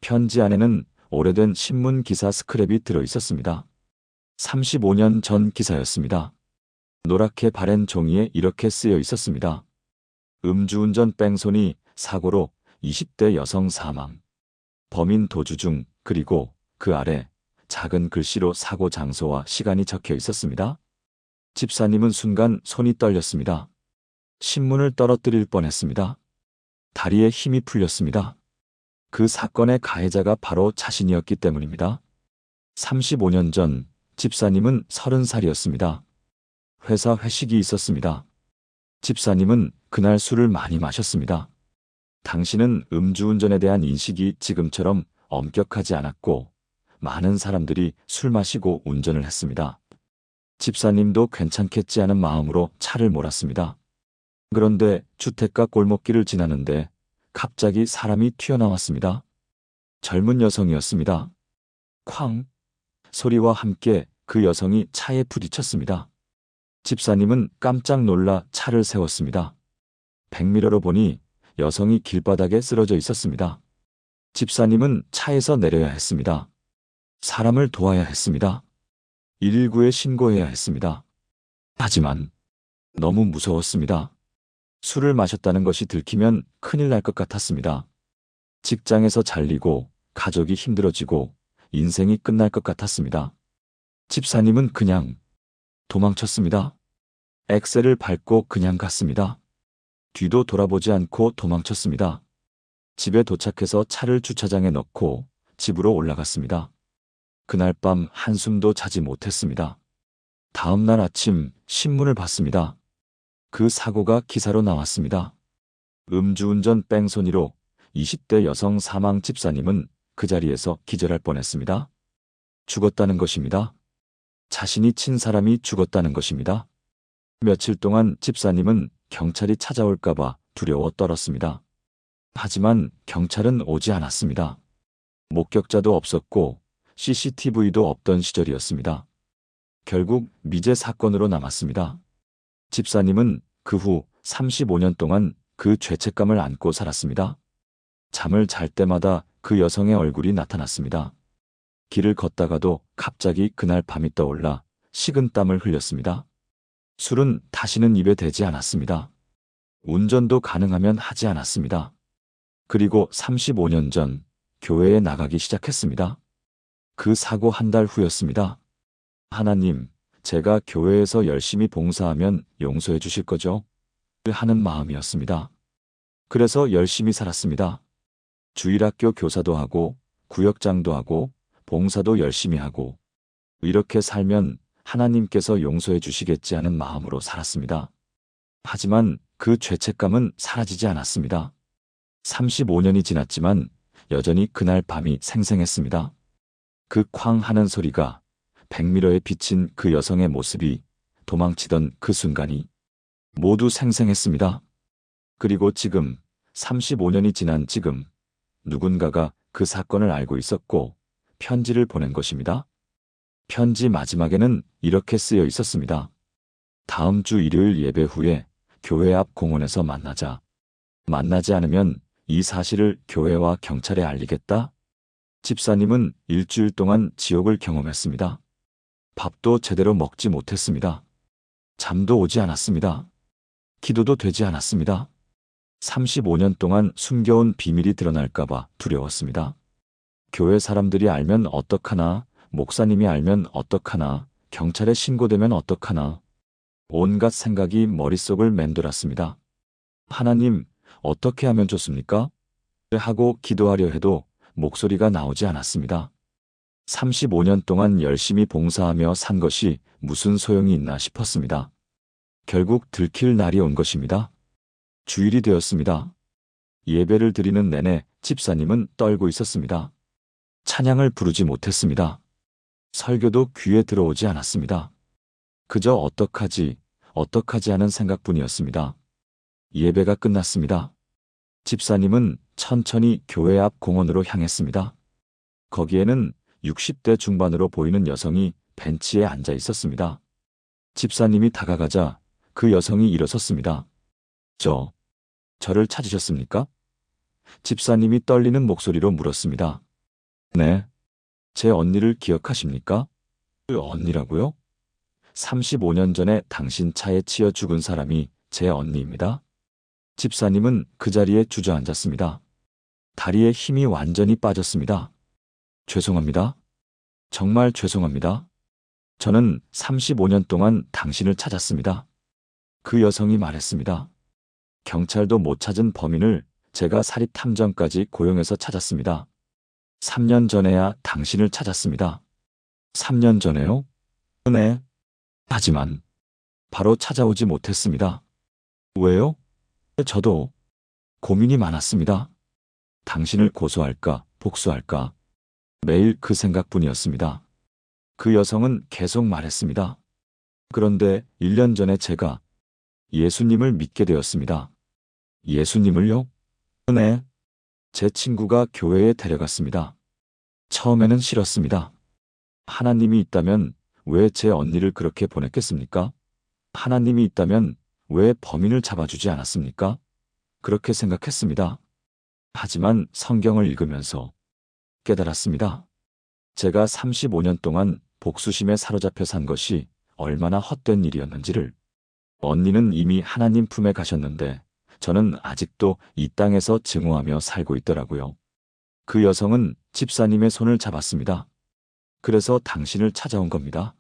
편지 안에는 오래된 신문 기사 스크랩이 들어 있었습니다. 35년 전 기사였습니다. 노랗게 바랜 종이에 이렇게 쓰여 있었습니다. 음주운전 뺑소니 사고로 20대 여성 사망. 범인 도주 중. 그리고 그 아래 작은 글씨로 사고 장소와 시간이 적혀 있었습니다. 집사님은 순간 손이 떨렸습니다. 신문을 떨어뜨릴 뻔했습니다. 다리에 힘이 풀렸습니다. 그 사건의 가해자가 바로 자신이었기 때문입니다. 35년 전 집사님은 30살이었습니다. 회사 회식이 있었습니다. 집사님은 그날 술을 많이 마셨습니다. 당신은 음주운전에 대한 인식이 지금처럼 엄격하지 않았고 많은 사람들이 술 마시고 운전을 했습니다. 집사님도 괜찮겠지 하는 마음으로 차를 몰았습니다. 그런데 주택가 골목길을 지나는데 갑자기 사람이 튀어나왔습니다. 젊은 여성이었습니다. 쾅! 소리와 함께 그 여성이 차에 부딪혔습니다. 집사님은 깜짝 놀라 차를 세웠습니다. 백미러로 보니 여성이 길바닥에 쓰러져 있었습니다. 집사님은 차에서 내려야 했습니다. 사람을 도와야 했습니다. 119에 신고해야 했습니다. 하지만 너무 무서웠습니다. 술을 마셨다는 것이 들키면 큰일 날 것 같았습니다. 직장에서 잘리고 가족이 힘들어지고 인생이 끝날 것 같았습니다. 집사님은 그냥 도망쳤습니다. 엑셀을 밟고 그냥 갔습니다. 뒤도 돌아보지 않고 도망쳤습니다. 집에 도착해서 차를 주차장에 넣고 집으로 올라갔습니다. 그날 밤 한숨도 자지 못했습니다. 다음 날 아침 신문을 봤습니다. 그 사고가 기사로 나왔습니다. 음주운전 뺑소니로 20대 여성 사망. 집사님은 그 자리에서 기절할 뻔했습니다. 죽었다는 것입니다. 자신이 친 사람이 죽었다는 것입니다. 며칠 동안 집사님은 경찰이 찾아올까봐 두려워 떨었습니다. 하지만 경찰은 오지 않았습니다. 목격자도 없었고 CCTV도 없던 시절이었습니다. 결국 미제 사건으로 남았습니다. 집사님은 그 후 35년 동안 그 죄책감을 안고 살았습니다. 잠을 잘 때마다 그 여성의 얼굴이 나타났습니다. 길을 걷다가도 갑자기 그날 밤이 떠올라 식은땀을 흘렸습니다. 술은 다시는 입에 대지 않았습니다. 운전도 가능하면 하지 않았습니다. 그리고 35년 전 교회에 나가기 시작했습니다. 그 사고 한 달 후였습니다. 하나님, 제가 교회에서 열심히 봉사하면 용서해 주실 거죠? 하는 마음이었습니다. 그래서 열심히 살았습니다. 주일학교 교사도 하고 구역장도 하고 봉사도 열심히 하고 이렇게 살면 하나님께서 용서해 주시겠지 하는 마음으로 살았습니다. 하지만 그 죄책감은 사라지지 않았습니다. 35년이 지났지만 여전히 그날 밤이 생생했습니다. 그 쾅 하는 소리가, 백미러에 비친 그 여성의 모습이, 도망치던 그 순간이 모두 생생했습니다. 그리고 지금 35년이 지난 지금 누군가가 그 사건을 알고 있었고 편지를 보낸 것입니다. 편지 마지막에는 이렇게 쓰여 있었습니다. 다음 주 일요일 예배 후에 교회 앞 공원에서 만나자. 만나지 않으면 이 사실을 교회와 경찰에 알리겠다. 집사님은 일주일 동안 지옥을 경험했습니다. 밥도 제대로 먹지 못했습니다. 잠도 오지 않았습니다. 기도도 되지 않았습니다. 35년 동안 숨겨온 비밀이 드러날까봐 두려웠습니다. 교회 사람들이 알면 어떡하나, 목사님이 알면 어떡하나, 경찰에 신고되면 어떡하나. 온갖 생각이 머릿속을 맴돌았습니다. 하나님, 어떻게 하면 좋습니까? 하고 기도하려 해도 목소리가 나오지 않았습니다. 35년 동안 열심히 봉사하며 산 것이 무슨 소용이 있나 싶었습니다. 결국 들킬 날이 온 것입니다. 주일이 되었습니다. 예배를 드리는 내내 집사님은 떨고 있었습니다. 찬양을 부르지 못했습니다. 설교도 귀에 들어오지 않았습니다. 그저 어떡하지 하는 생각뿐이었습니다. 예배가 끝났습니다. 집사님은 천천히 교회 앞 공원으로 향했습니다. 거기에는 60대 중반으로 보이는 여성이 벤치에 앉아 있었습니다. 집사님이 다가가자 그 여성이 일어섰습니다. 저를 찾으셨습니까? 집사님이 떨리는 목소리로 물었습니다. 네. 제 언니를 기억하십니까? 그 언니라고요? 35년 전에 당신 차에 치여 죽은 사람이 제 언니입니다. 집사님은 그 자리에 주저앉았습니다. 다리에 힘이 완전히 빠졌습니다. 죄송합니다. 정말 죄송합니다. 저는 35년 동안 당신을 찾았습니다. 그 여성이 말했습니다. 경찰도 못 찾은 범인을 제가 사립탐정까지 고용해서 찾았습니다. 3년 전에야 당신을 찾았습니다. 3년 전에요? 네. 하지만 바로 찾아오지 못했습니다. 왜요? 저도 고민이 많았습니다. 당신을 고소할까, 복수할까. 매일 그 생각뿐이었습니다. 그 여성은 계속 말했습니다. 그런데 1년 전에 제가 예수님을 믿게 되었습니다. 예수님을요? 네. 제 친구가 교회에 데려갔습니다. 처음에는 싫었습니다. 하나님이 있다면 왜 제 언니를 그렇게 보냈겠습니까? 하나님이 있다면 왜 범인을 잡아주지 않았습니까? 그렇게 생각했습니다. 하지만 성경을 읽으면서 깨달았습니다. 제가 35년 동안 복수심에 사로잡혀 산 것이 얼마나 헛된 일이었는지를. 언니는 이미 하나님 품에 가셨는데 저는 아직도 이 땅에서 증오하며 살고 있더라고요. 그 여성은 집사님의 손을 잡았습니다. 그래서 당신을 찾아온 겁니다.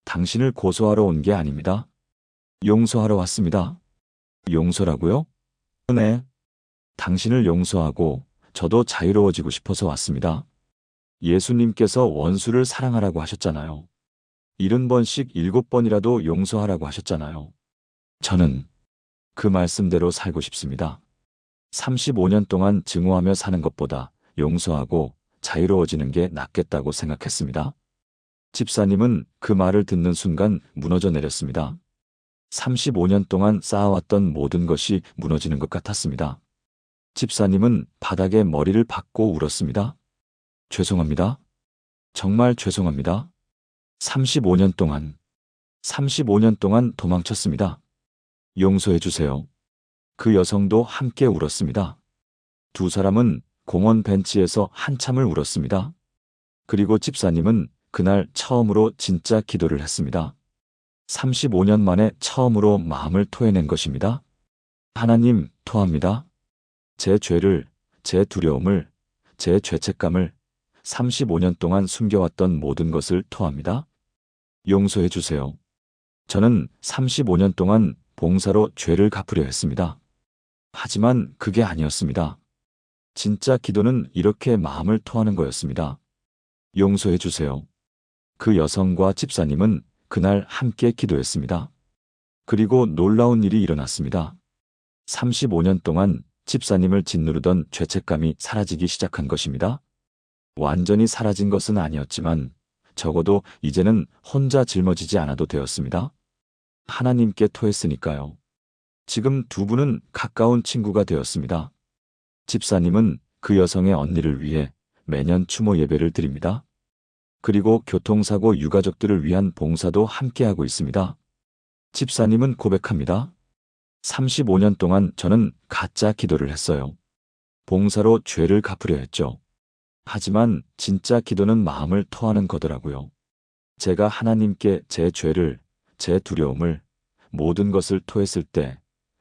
당신을 고소하러 온 게 아닙니다. 용서하러 왔습니다. 용서라고요? 네. 당신을 용서하고 저도 자유로워지고 싶어서 왔습니다. 예수님께서 원수를 사랑하라고 하셨잖아요. 70번씩 7번이라도 용서하라고 하셨잖아요. 저는 그 말씀대로 살고 싶습니다. 35년 동안 증오하며 사는 것보다 용서하고 자유로워지는 게 낫겠다고 생각했습니다. 집사님은 그 말을 듣는 순간 무너져 내렸습니다. 35년 동안 쌓아왔던 모든 것이 무너지는 것 같았습니다. 집사님은 바닥에 머리를 박고 울었습니다. 죄송합니다. 정말 죄송합니다. 35년 동안 도망쳤습니다. 용서해 주세요. 그 여성도 함께 울었습니다. 두 사람은 공원 벤치에서 한참을 울었습니다. 그리고 집사님은 그날 처음으로 진짜 기도를 했습니다. 35년 만에 처음으로 마음을 토해낸 것입니다. 하나님, 토합니다. 제 죄를, 제 두려움을, 제 죄책감을 35년 동안 숨겨왔던 모든 것을 토합니다. 용서해 주세요. 저는 35년 동안 봉사로 죄를 갚으려 했습니다. 하지만 그게 아니었습니다. 진짜 기도는 이렇게 마음을 토하는 거였습니다. 용서해 주세요. 그 여성과 집사님은 그날 함께 기도했습니다. 그리고 놀라운 일이 일어났습니다. 35년 동안 집사님을 짓누르던 죄책감이 사라지기 시작한 것입니다. 완전히 사라진 것은 아니었지만 적어도 이제는 혼자 짊어지지 않아도 되었습니다. 하나님께 토했으니까요. 지금 두 분은 가까운 친구가 되었습니다. 집사님은 그 여성의 언니를 위해 매년 추모 예배를 드립니다. 그리고 교통사고 유가족들을 위한 봉사도 함께하고 있습니다. 집사님은 고백합니다. 35년 동안 저는 가짜 기도를 했어요. 봉사로 죄를 갚으려 했죠. 하지만 진짜 기도는 마음을 토하는 거더라고요. 제가 하나님께 제 죄를, 제 두려움을, 모든 것을 토했을 때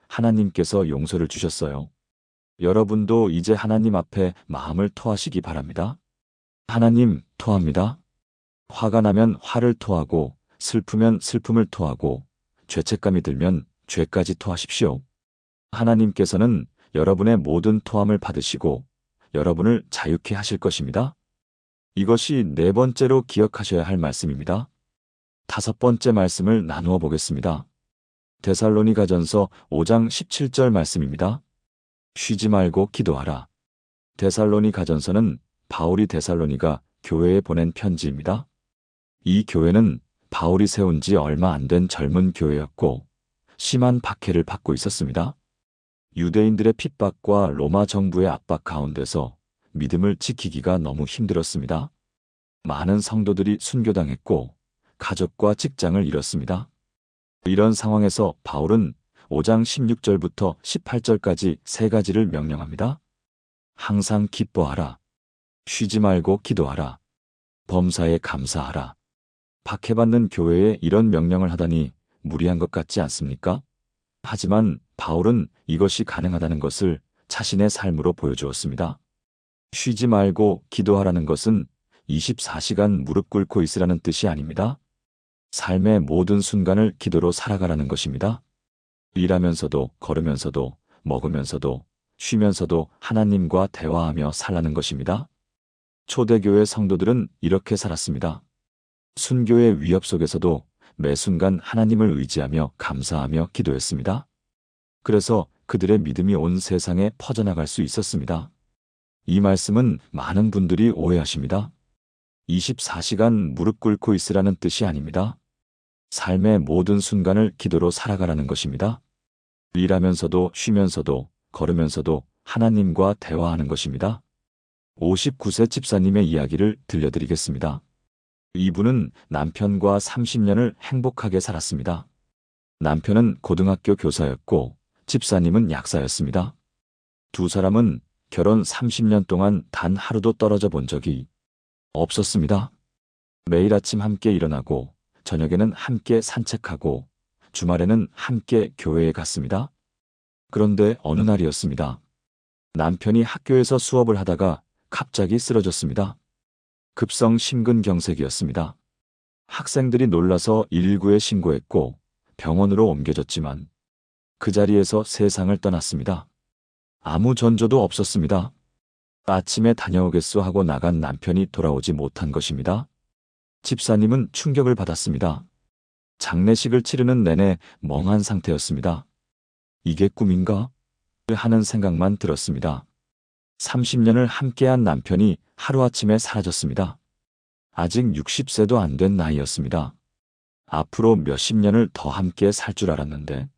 하나님께서 용서를 주셨어요. 여러분도 이제 하나님 앞에 마음을 토하시기 바랍니다. 하나님, 토합니다. 화가 나면 화를 토하고, 슬프면 슬픔을 토하고, 죄책감이 들면 죄까지 토하십시오. 하나님께서는 여러분의 모든 토함을 받으시고 여러분을 자유케 하실 것입니다. 이것이 네 번째로 기억하셔야 할 말씀입니다. 다섯 번째 말씀을 나누어 보겠습니다. 데살로니가전서 5장 17절 말씀입니다. 쉬지 말고 기도하라. 데살로니가전서는 바울이 데살로니가 교회에 보낸 편지입니다. 이 교회는 바울이 세운 지 얼마 안 된 젊은 교회였고 심한 박해를 받고 있었습니다. 유대인들의 핍박과 로마 정부의 압박 가운데서 믿음을 지키기가 너무 힘들었습니다. 많은 성도들이 순교당했고 가족과 직장을 잃었습니다. 이런 상황에서 바울은 5장 16절부터 18절까지 세 가지를 명령합니다. 항상 기뻐하라. 쉬지 말고 기도하라. 범사에 감사하라. 박해받는 교회에 이런 명령을 하다니 무리한 것 같지 않습니까? 하지만 바울은 이것이 가능하다는 것을 자신의 삶으로 보여주었습니다. 쉬지 말고 기도하라는 것은 24시간 무릎 꿇고 있으라는 뜻이 아닙니다. 삶의 모든 순간을 기도로 살아가라는 것입니다. 일하면서도 걸으면서도 먹으면서도 쉬면서도 하나님과 대화하며 살라는 것입니다. 초대교회 성도들은 이렇게 살았습니다. 순교의 위협 속에서도 매 순간 하나님을 의지하며 감사하며 기도했습니다. 그래서 그들의 믿음이 온 세상에 퍼져나갈 수 있었습니다. 이 말씀은 많은 분들이 오해하십니다. 24시간 무릎 꿇고 있으라는 뜻이 아닙니다. 삶의 모든 순간을 기도로 살아가라는 것입니다. 일하면서도 쉬면서도 걸으면서도 하나님과 대화하는 것입니다. 59세 집사님의 이야기를 들려드리겠습니다. 이분은 남편과 30년을 행복하게 살았습니다. 남편은 고등학교 교사였고 집사님은 약사였습니다. 두 사람은 결혼 30년 동안 단 하루도 떨어져 본 적이 없었습니다. 매일 아침 함께 일어나고 저녁에는 함께 산책하고 주말에는 함께 교회에 갔습니다. 그런데 어느 날이었습니다. 남편이 학교에서 수업을 하다가 갑자기 쓰러졌습니다. 급성 심근경색이었습니다. 학생들이 놀라서 119에 신고했고 병원으로 옮겨졌지만 그 자리에서 세상을 떠났습니다. 아무 전조도 없었습니다. 아침에 다녀오겠소 하고 나간 남편이 돌아오지 못한 것입니다. 집사님은 충격을 받았습니다. 장례식을 치르는 내내 멍한 상태였습니다. 이게 꿈인가? 하는 생각만 들었습니다. 30년을 함께한 남편이 하루아침에 사라졌습니다. 아직 60세도 안 된 나이였습니다. 앞으로 몇십 년을 더 함께 살 줄 알았는데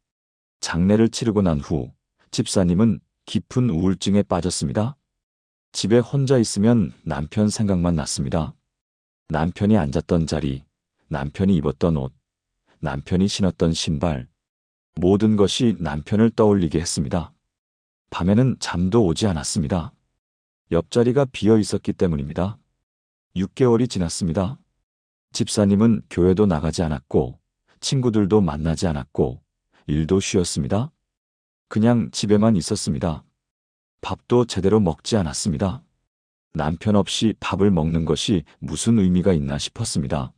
장례를 치르고 난 후 집사님은 깊은 우울증에 빠졌습니다. 집에 혼자 있으면 남편 생각만 났습니다. 남편이 앉았던 자리, 남편이 입었던 옷, 남편이 신었던 신발, 모든 것이 남편을 떠올리게 했습니다. 밤에는 잠도 오지 않았습니다. 옆자리가 비어 있었기 때문입니다. 6개월이 지났습니다. 집사님은 교회도 나가지 않았고 친구들도 만나지 않았고 일도 쉬었습니다. 그냥 집에만 있었습니다. 밥도 제대로 먹지 않았습니다. 남편 없이 밥을 먹는 것이 무슨 의미가 있나 싶었습니다.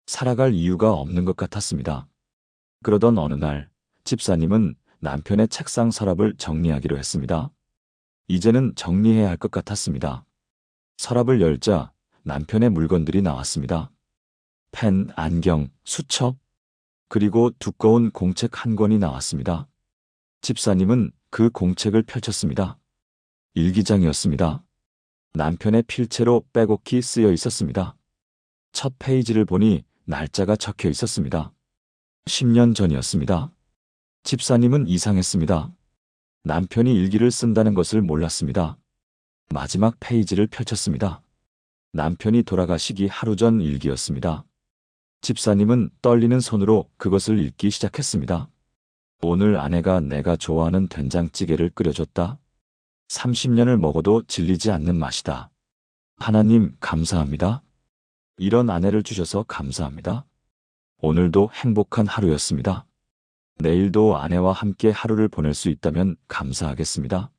살아갈 이유가 없는 것 같았습니다. 그러던 어느 날 집사님은 남편의 책상 서랍을 정리하기로 했습니다. 이제는 정리해야 할 것 같았습니다. 서랍을 열자 남편의 물건들이 나왔습니다. 펜, 안경, 수첩, 그리고 두꺼운 공책 한 권이 나왔습니다. 집사님은 그 공책을 펼쳤습니다. 일기장이었습니다. 남편의 필체로 빼곡히 쓰여 있었습니다. 첫 페이지를 보니 날짜가 적혀 있었습니다. 10년 전이었습니다. 집사님은 이상했습니다. 남편이 일기를 쓴다는 것을 몰랐습니다. 마지막 페이지를 펼쳤습니다. 남편이 돌아가시기 하루 전 일기였습니다. 집사님은 떨리는 손으로 그것을 읽기 시작했습니다. 오늘 아내가 내가 좋아하는 된장찌개를 끓여줬다. 30년을 먹어도 질리지 않는 맛이다. 하나님 감사합니다. 이런 아내를 주셔서 감사합니다. 오늘도 행복한 하루였습니다. 내일도 아내와 함께 하루를 보낼 수 있다면 감사하겠습니다.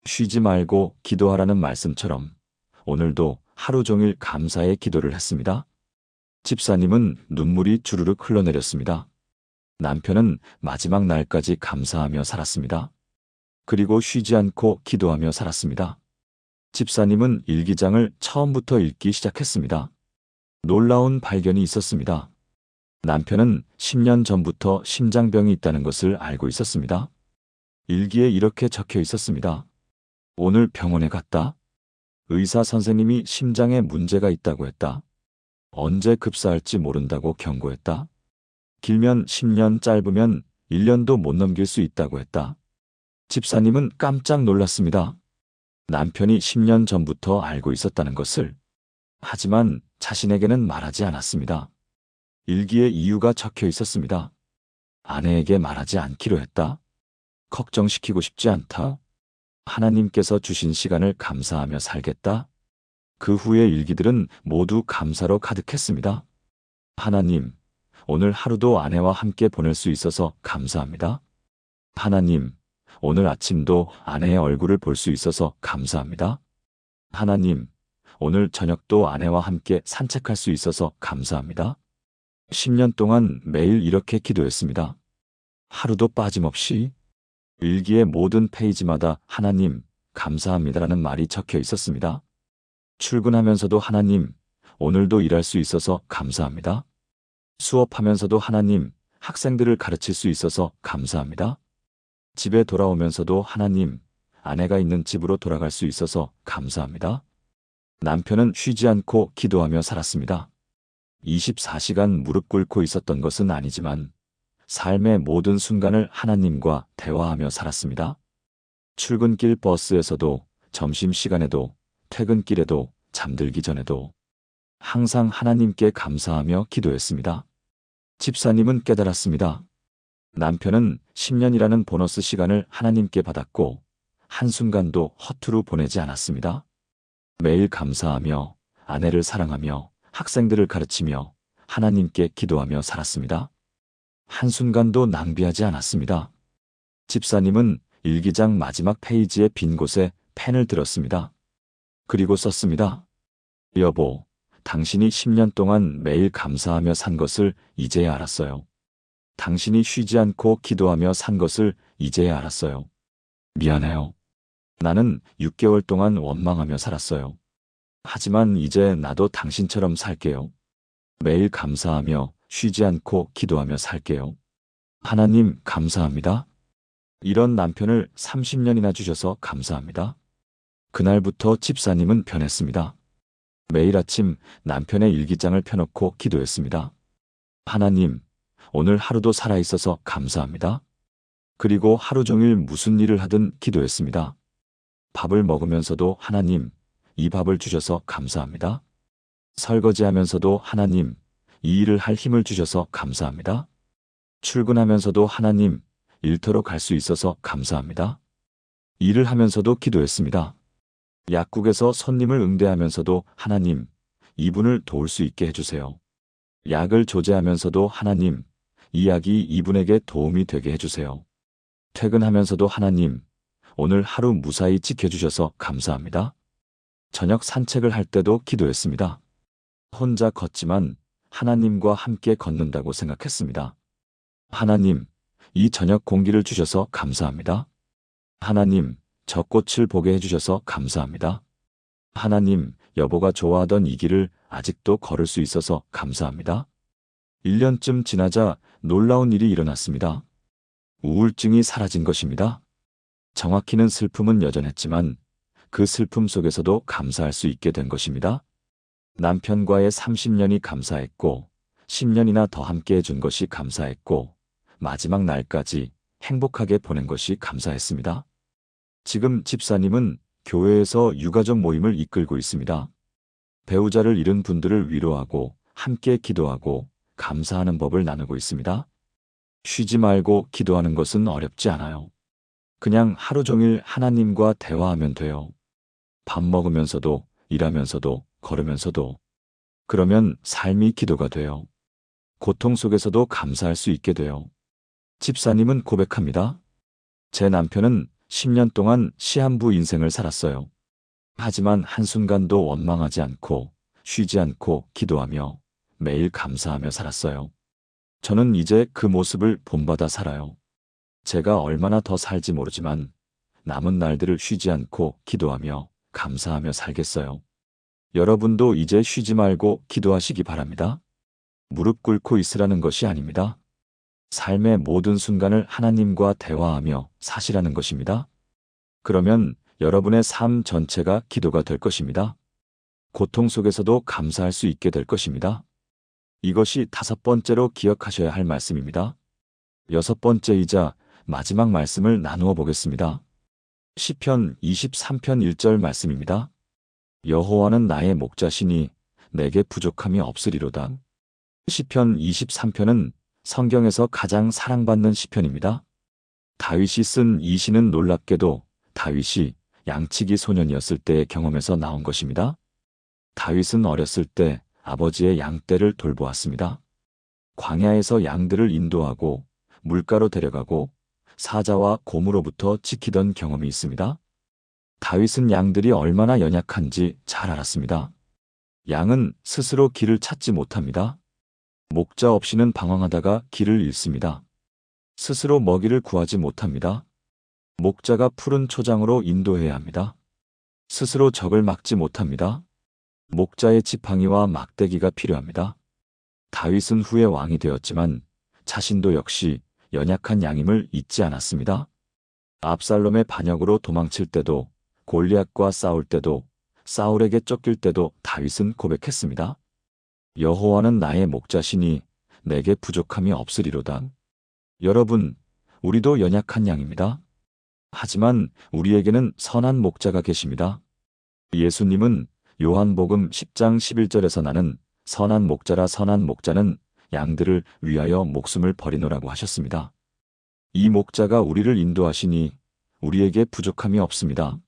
쉬지 말고 기도하라는 말씀처럼 오늘도 하루 종일 감사의 기도를 했습니다. 집사님은 눈물이 주르륵 흘러내렸습니다. 남편은 마지막 날까지 감사하며 살았습니다. 그리고 쉬지 않고 기도하며 살았습니다. 집사님은 일기장을 처음부터 읽기 시작했습니다. 놀라운 발견이 있었습니다. 남편은 10년 전부터 심장병이 있다는 것을 알고 있었습니다. 일기에 이렇게 적혀 있었습니다. 오늘 병원에 갔다. 의사 선생님이 심장에 문제가 있다고 했다. 언제 급사할지 모른다고 경고했다. 길면 10년, 짧으면 1년도 못 넘길 수 있다고 했다. 집사님은 깜짝 놀랐습니다. 남편이 10년 전부터 알고 있었다는 것을. 하지만 자신에게는 말하지 않았습니다. 일기에 이유가 적혀 있었습니다. 아내에게 말하지 않기로 했다. 걱정시키고 싶지 않다. 하나님께서 주신 시간을 감사하며 살겠다. 그 후의 일기들은 모두 감사로 가득했습니다. 하나님, 오늘 하루도 아내와 함께 보낼 수 있어서 감사합니다. 하나님, 오늘 아침도 아내의 얼굴을 볼 수 있어서 감사합니다. 하나님, 오늘 저녁도 아내와 함께 산책할 수 있어서 감사합니다. 10년 동안 매일 이렇게 기도했습니다. 하루도 빠짐없이. 일기의 모든 페이지마다 하나님, 감사합니다라는 말이 적혀 있었습니다. 출근하면서도 하나님, 오늘도 일할 수 있어서 감사합니다. 수업하면서도 하나님, 학생들을 가르칠 수 있어서 감사합니다. 집에 돌아오면서도 하나님, 아내가 있는 집으로 돌아갈 수 있어서 감사합니다. 남편은 쉬지 않고 기도하며 살았습니다. 24시간 무릎 꿇고 있었던 것은 아니지만 삶의 모든 순간을 하나님과 대화하며 살았습니다. 출근길 버스에서도, 점심시간에도, 퇴근길에도, 잠들기 전에도 항상 하나님께 감사하며 기도했습니다. 집사님은 깨달았습니다. 남편은 10년이라는 보너스 시간을 하나님께 받았고 한순간도 허투루 보내지 않았습니다. 매일 감사하며 아내를 사랑하며 학생들을 가르치며 하나님께 기도하며 살았습니다. 한순간도 낭비하지 않았습니다. 집사님은 일기장 마지막 페이지의 빈 곳에 펜을 들었습니다. 그리고 썼습니다. 여보, 당신이 10년 동안 매일 감사하며 산 것을 이제야 알았어요. 당신이 쉬지 않고 기도하며 산 것을 이제야 알았어요. 미안해요. 나는 6개월 동안 원망하며 살았어요. 하지만 이제 나도 당신처럼 살게요. 매일 감사하며 쉬지 않고 기도하며 살게요. 하나님 감사합니다. 이런 남편을 30년이나 주셔서 감사합니다. 그날부터 집사님은 변했습니다. 매일 아침 남편의 일기장을 펴놓고 기도했습니다. 하나님, 오늘 하루도 살아있어서 감사합니다. 그리고 하루 종일 무슨 일을 하든 기도했습니다. 밥을 먹으면서도 하나님, 이 밥을 주셔서 감사합니다. 설거지하면서도 하나님, 이 일을 할 힘을 주셔서 감사합니다. 출근하면서도 하나님, 일터로 갈 수 있어서 감사합니다. 일을 하면서도 기도했습니다. 약국에서 손님을 응대하면서도 하나님, 이분을 도울 수 있게 해주세요. 약을 조제하면서도 하나님, 이 약이 이분에게 도움이 되게 해주세요. 퇴근하면서도 하나님, 오늘 하루 무사히 지켜주셔서 감사합니다. 저녁 산책을 할 때도 기도했습니다. 혼자 걷지만 하나님과 함께 걷는다고 생각했습니다. 하나님, 이 저녁 공기를 주셔서 감사합니다. 하나님, 저 꽃을 보게 해주셔서 감사합니다. 하나님, 여보가 좋아하던 이 길을 아직도 걸을 수 있어서 감사합니다. 1년쯤 지나자 놀라운 일이 일어났습니다. 우울증이 사라진 것입니다. 정확히는 슬픔은 여전했지만 그 슬픔 속에서도 감사할 수 있게 된 것입니다. 남편과의 30년이 감사했고 10년이나 더 함께 해준 것이 감사했고 마지막 날까지 행복하게 보낸 것이 감사했습니다. 지금 집사님은 교회에서 유가족 모임을 이끌고 있습니다. 배우자를 잃은 분들을 위로하고 함께 기도하고 감사하는 법을 나누고 있습니다. 쉬지 말고 기도하는 것은 어렵지 않아요. 그냥 하루 종일 하나님과 대화하면 돼요. 밥 먹으면서도, 일하면서도, 걸으면서도. 그러면 삶이 기도가 돼요. 고통 속에서도 감사할 수 있게 돼요. 집사님은 고백합니다. 제 남편은 10년 동안 시한부 인생을 살았어요. 하지만 한순간도 원망하지 않고 쉬지 않고 기도하며 매일 감사하며 살았어요. 저는 이제 그 모습을 본받아 살아요. 제가 얼마나 더 살지 모르지만 남은 날들을 쉬지 않고 기도하며 감사하며 살겠어요. 여러분도 이제 쉬지 말고 기도하시기 바랍니다. 무릎 꿇고 있으라는 것이 아닙니다. 삶의 모든 순간을 하나님과 대화하며 사시라는 것입니다. 그러면 여러분의 삶 전체가 기도가 될 것입니다. 고통 속에서도 감사할 수 있게 될 것입니다. 이것이 5번째로 기억하셔야 할 말씀입니다. 6번째이자 마지막 말씀을 나누어 보겠습니다. 시편 23편 1절 말씀입니다. 여호와는 나의 목자시니 내게 부족함이 없으리로다. 시편 23편은 성경에서 가장 사랑받는 시편입니다. 다윗이 쓴 이 시는 놀랍게도 다윗이 양치기 소년이었을 때의 경험에서 나온 것입니다. 다윗은 어렸을 때 아버지의 양떼를 돌보았습니다. 광야에서 양들을 인도하고 물가로 데려가고 사자와 곰으로부터 지키던 경험이 있습니다. 다윗은 양들이 얼마나 연약한지 잘 알았습니다. 양은 스스로 길을 찾지 못합니다. 목자 없이는 방황하다가 길을 잃습니다. 스스로 먹이를 구하지 못합니다. 목자가 푸른 초장으로 인도해야 합니다. 스스로 적을 막지 못합니다. 목자의 지팡이와 막대기가 필요합니다. 다윗은 후에 왕이 되었지만 자신도 역시 연약한 양임을 잊지 않았습니다. 압살롬의 반역으로 도망칠 때도, 골리앗과 싸울 때도, 사울에게 쫓길 때도 다윗은 고백했습니다. 여호와는 나의 목자시니 내게 부족함이 없으리로다. 여러분, 우리도 연약한 양입니다. 하지만 우리에게는 선한 목자가 계십니다. 예수님은 요한복음 10장 11절에서 나는 선한 목자라 선한 목자는 양들을 위하여 목숨을 버리노라고 하셨습니다. 이 목자가 우리를 인도하시니 우리에게 부족함이 없습니다.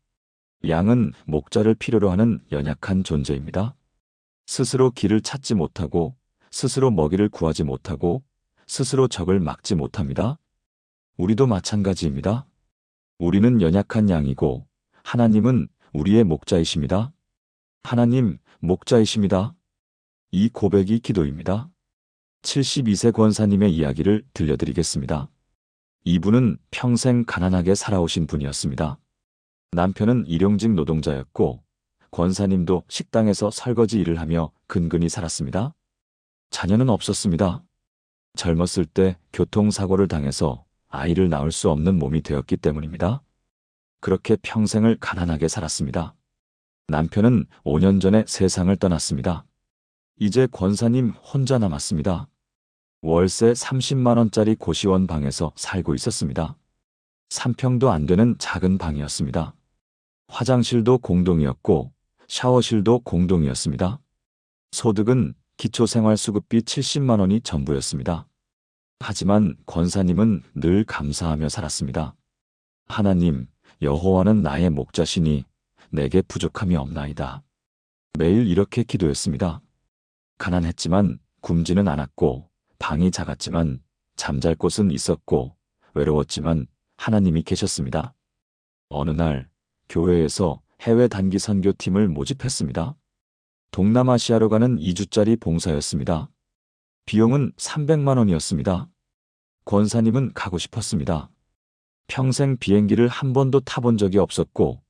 양은 목자를 필요로 하는 연약한 존재입니다. 스스로 길을 찾지 못하고, 스스로 먹이를 구하지 못하고, 스스로 적을 막지 못합니다. 우리도 마찬가지입니다. 우리는 연약한 양이고, 하나님은 우리의 목자이십니다. 하나님, 목자이십니다. 이 고백이 기도입니다. 72세 권사님의 이야기를 들려드리겠습니다. 이분은 평생 가난하게 살아오신 분이었습니다. 남편은 일용직 노동자였고, 권사님도 식당에서 설거지 일을 하며 근근히 살았습니다. 자녀는 없었습니다. 젊었을 때 교통사고를 당해서 아이를 낳을 수 없는 몸이 되었기 때문입니다. 그렇게 평생을 가난하게 살았습니다. 남편은 5년 전에 세상을 떠났습니다. 이제 권사님 혼자 남았습니다. 월세 30만 원짜리 고시원 방에서 살고 있었습니다. 3평도 안 되는 작은 방이었습니다. 화장실도 공동이었고 샤워실도 공동이었습니다. 소득은 기초생활수급비 70만 원이 전부였습니다. 하지만 권사님은 늘 감사하며 살았습니다. 하나님, 여호와는 나의 목자시니 내게 부족함이 없나이다. 매일 이렇게 기도했습니다. 가난했지만 굶지는 않았고, 방이 작았지만 잠잘 곳은 있었고, 외로웠지만 하나님이 계셨습니다. 어느 날 교회에서 해외 단기 선교팀을 모집했습니다. 동남아시아로 가는 2주짜리 봉사였습니다. 비용은 300만 원이었습니다. 권사님은 가고 싶었습니다. 평생 비행기를 한 번도 타본 적이 없었고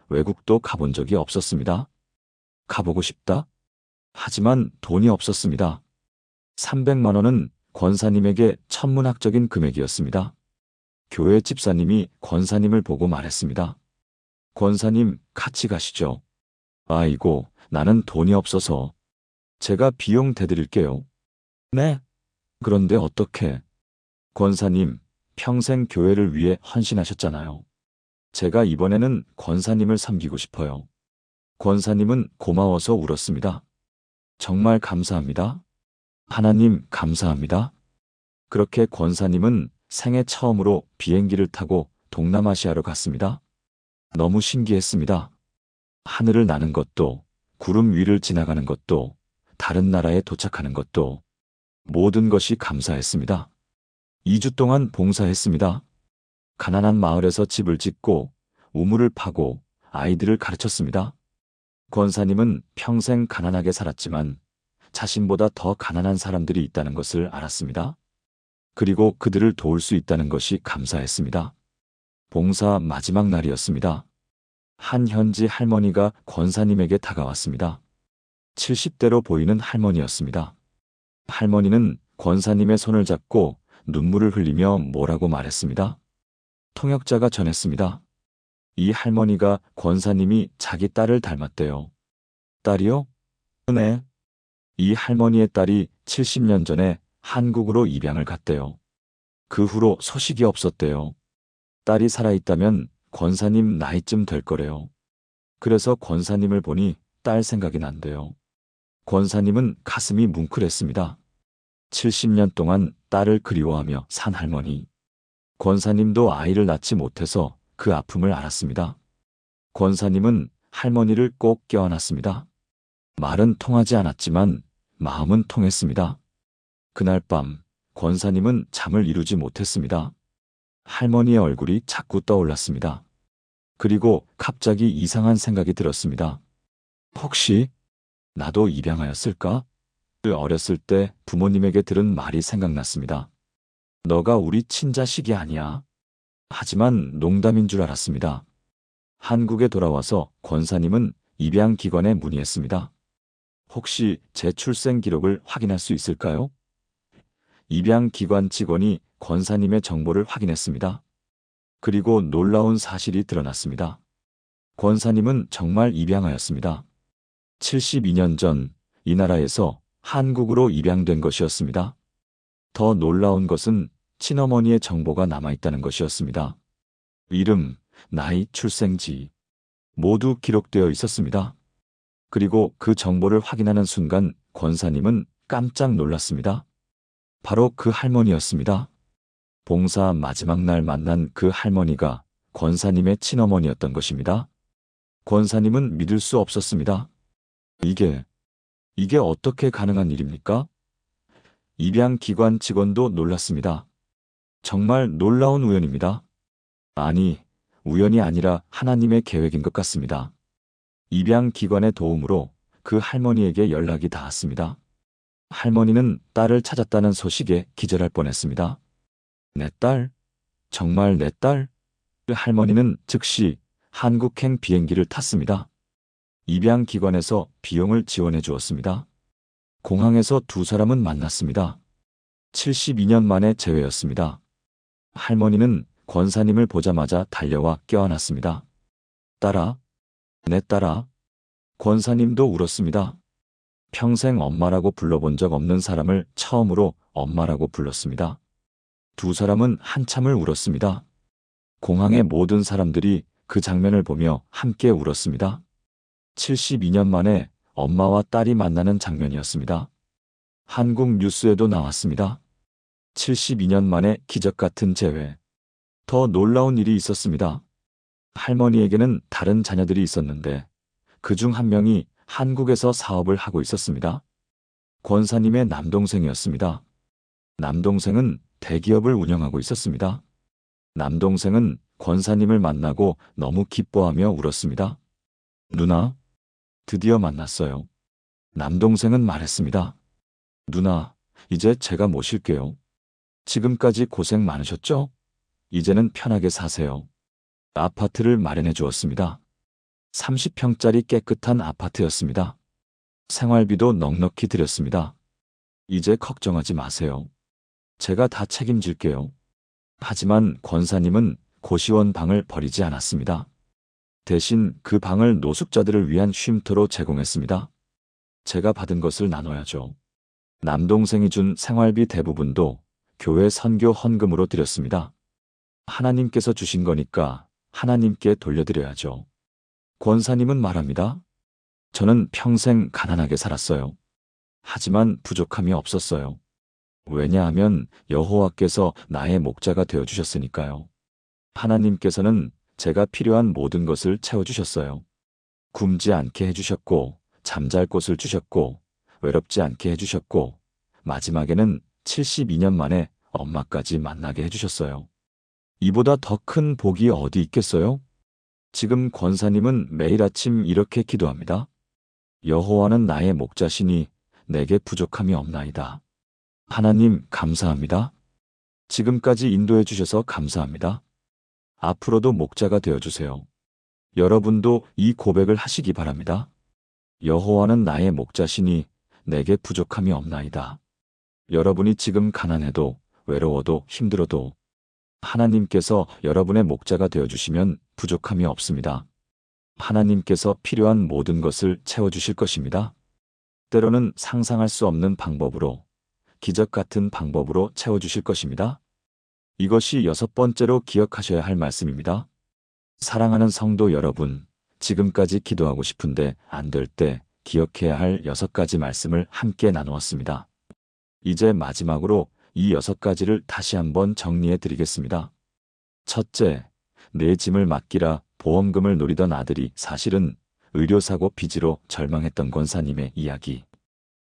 외국도 가본 적이 없었습니다. 가보고 싶다? 하지만 돈이 없었습니다. 300만 원은 권사님에게 천문학적인 금액이었습니다. 교회 집사님이 권사님을 보고 말했습니다. 권사님, 같이 가시죠. 아이고, 나는 돈이 없어서. 제가 비용 대드릴게요. 네. 그런데 어떻게? 권사님, 평생 교회를 위해 헌신하셨잖아요. 제가 이번에는 권사님을 섬기고 싶어요. 권사님은 고마워서 울었습니다. 정말 감사합니다. 하나님, 감사합니다. 그렇게 권사님은 생애 처음으로 비행기를 타고 동남아시아로 갔습니다. 너무 신기했습니다. 하늘을 나는 것도, 구름 위를 지나가는 것도, 다른 나라에 도착하는 것도, 모든 것이 감사했습니다. 2주 동안 봉사했습니다. 가난한 마을에서 집을 짓고, 우물을 파고, 아이들을 가르쳤습니다. 권사님은 평생 가난하게 살았지만, 자신보다 더 가난한 사람들이 있다는 것을 알았습니다. 그리고 그들을 도울 수 있다는 것이 감사했습니다. 봉사 마지막 날이었습니다. 한 현지 할머니가 권사님에게 다가왔습니다. 70대로 보이는 할머니였습니다. 할머니는 권사님의 손을 잡고 눈물을 흘리며 뭐라고 말했습니다. 통역자가 전했습니다. 이 할머니가 권사님이 자기 딸을 닮았대요. 딸이요? 네. 이 할머니의 딸이 70년 전에 한국으로 입양을 갔대요. 그 후로 소식이 없었대요. 딸이 살아있다면 권사님 나이쯤 될 거래요. 그래서 권사님을 보니 딸 생각이 난대요. 권사님은 가슴이 뭉클했습니다. 70년 동안 딸을 그리워하며 산 할머니. 권사님도 아이를 낳지 못해서 그 아픔을 알았습니다. 권사님은 할머니를 꼭 껴안았습니다. 말은 통하지 않았지만 마음은 통했습니다. 그날 밤 권사님은 잠을 이루지 못했습니다. 할머니의 얼굴이 자꾸 떠올랐습니다. 그리고 갑자기 이상한 생각이 들었습니다. 혹시 나도 입양하였을까? 어렸을 때 부모님에게 들은 말이 생각났습니다. 너가 우리 친자식이 아니야. 하지만 농담인 줄 알았습니다. 한국에 돌아와서 권사님은 입양기관에 문의했습니다. 혹시 제 출생 기록을 확인할 수 있을까요? 입양기관 직원이 권사님의 정보를 확인했습니다. 그리고 놀라운 사실이 드러났습니다. 권사님은 정말 입양하였습니다. 72년 전 이 나라에서 한국으로 입양된 것이었습니다. 더 놀라운 것은 친어머니의 정보가 남아있다는 것이었습니다. 이름, 나이, 출생지 모두 기록되어 있었습니다. 그리고 그 정보를 확인하는 순간 권사님은 깜짝 놀랐습니다. 바로 그 할머니였습니다. 봉사 마지막 날 만난 그 할머니가 권사님의 친어머니였던 것입니다. 권사님은 믿을 수 없었습니다. 이게 어떻게 가능한 일입니까? 입양기관 직원도 놀랐습니다. 정말 놀라운 우연입니다. 아니, 우연이 아니라 하나님의 계획인 것 같습니다. 입양기관의 도움으로 그 할머니에게 연락이 닿았습니다. 할머니는 딸을 찾았다는 소식에 기절할 뻔했습니다. 내 딸? 정말 내 딸? 그 할머니는 즉시 한국행 비행기를 탔습니다. 입양기관에서 비용을 지원해 주었습니다. 공항에서 두 사람은 만났습니다. 72년 만에 재회였습니다. 할머니는 권사님을 보자마자 달려와 껴안았습니다. 딸아, 내 딸아. 권사님도 울었습니다. 평생 엄마라고 불러본 적 없는 사람을 처음으로 엄마라고 불렀습니다. 두 사람은 한참을 울었습니다. 공항의 모든 사람들이 그 장면을 보며 함께 울었습니다. 72년 만에 엄마와 딸이 만나는 장면이었습니다. 한국 뉴스에도 나왔습니다. 72년 만에 기적 같은 재회. 더 놀라운 일이 있었습니다. 할머니에게는 다른 자녀들이 있었는데 그중 한 명이 한국에서 사업을 하고 있었습니다. 권사님의 남동생이었습니다. 남동생은 대기업을 운영하고 있었습니다. 남동생은 권사님을 만나고 너무 기뻐하며 울었습니다. 누나, 드디어 만났어요. 남동생은 말했습니다. 누나, 이제 제가 모실게요. 지금까지 고생 많으셨죠? 이제는 편하게 사세요. 아파트를 마련해 주었습니다. 30평짜리 깨끗한 아파트였습니다. 생활비도 넉넉히 드렸습니다. 이제 걱정하지 마세요. 제가 다 책임질게요. 하지만 권사님은 고시원 방을 버리지 않았습니다. 대신 그 방을 노숙자들을 위한 쉼터로 제공했습니다. 제가 받은 것을 나눠야죠. 남동생이 준 생활비 대부분도 교회 선교 헌금으로 드렸습니다. 하나님께서 주신 거니까 하나님께 돌려드려야죠. 권사님은 말합니다. 저는 평생 가난하게 살았어요. 하지만 부족함이 없었어요. 왜냐하면 여호와께서 나의 목자가 되어주셨으니까요. 하나님께서는 제가 필요한 모든 것을 채워주셨어요. 굶지 않게 해주셨고, 잠잘 곳을 주셨고, 외롭지 않게 해주셨고, 마지막에는 72년 만에 엄마까지 만나게 해주셨어요. 이보다 더 큰 복이 어디 있겠어요? 지금 권사님은 매일 아침 이렇게 기도합니다. 여호와는 나의 목자시니 내게 부족함이 없나이다. 하나님 감사합니다. 지금까지 인도해 주셔서 감사합니다. 앞으로도 목자가 되어주세요. 여러분도 이 고백을 하시기 바랍니다. 여호와는 나의 목자시니 내게 부족함이 없나이다. 여러분이 지금 가난해도 외로워도 힘들어도 하나님께서 여러분의 목자가 되어주시면 부족함이 없습니다. 하나님께서 필요한 모든 것을 채워주실 것입니다. 때로는 상상할 수 없는 방법으로, 기적 같은 방법으로 채워주실 것입니다. 이것이 6번째로 기억하셔야 할 말씀입니다. 사랑하는 성도 여러분, 지금까지 기도하고 싶은데 안 될 때 기억해야 할 6가지 말씀을 함께 나누었습니다. 이제 마지막으로 이 6가지를 다시 한번 정리해 드리겠습니다. 첫째, 내 짐을 맡기라 보험금을 노리던 아들이 사실은 의료사고 빚으로 절망했던 권사님의 이야기.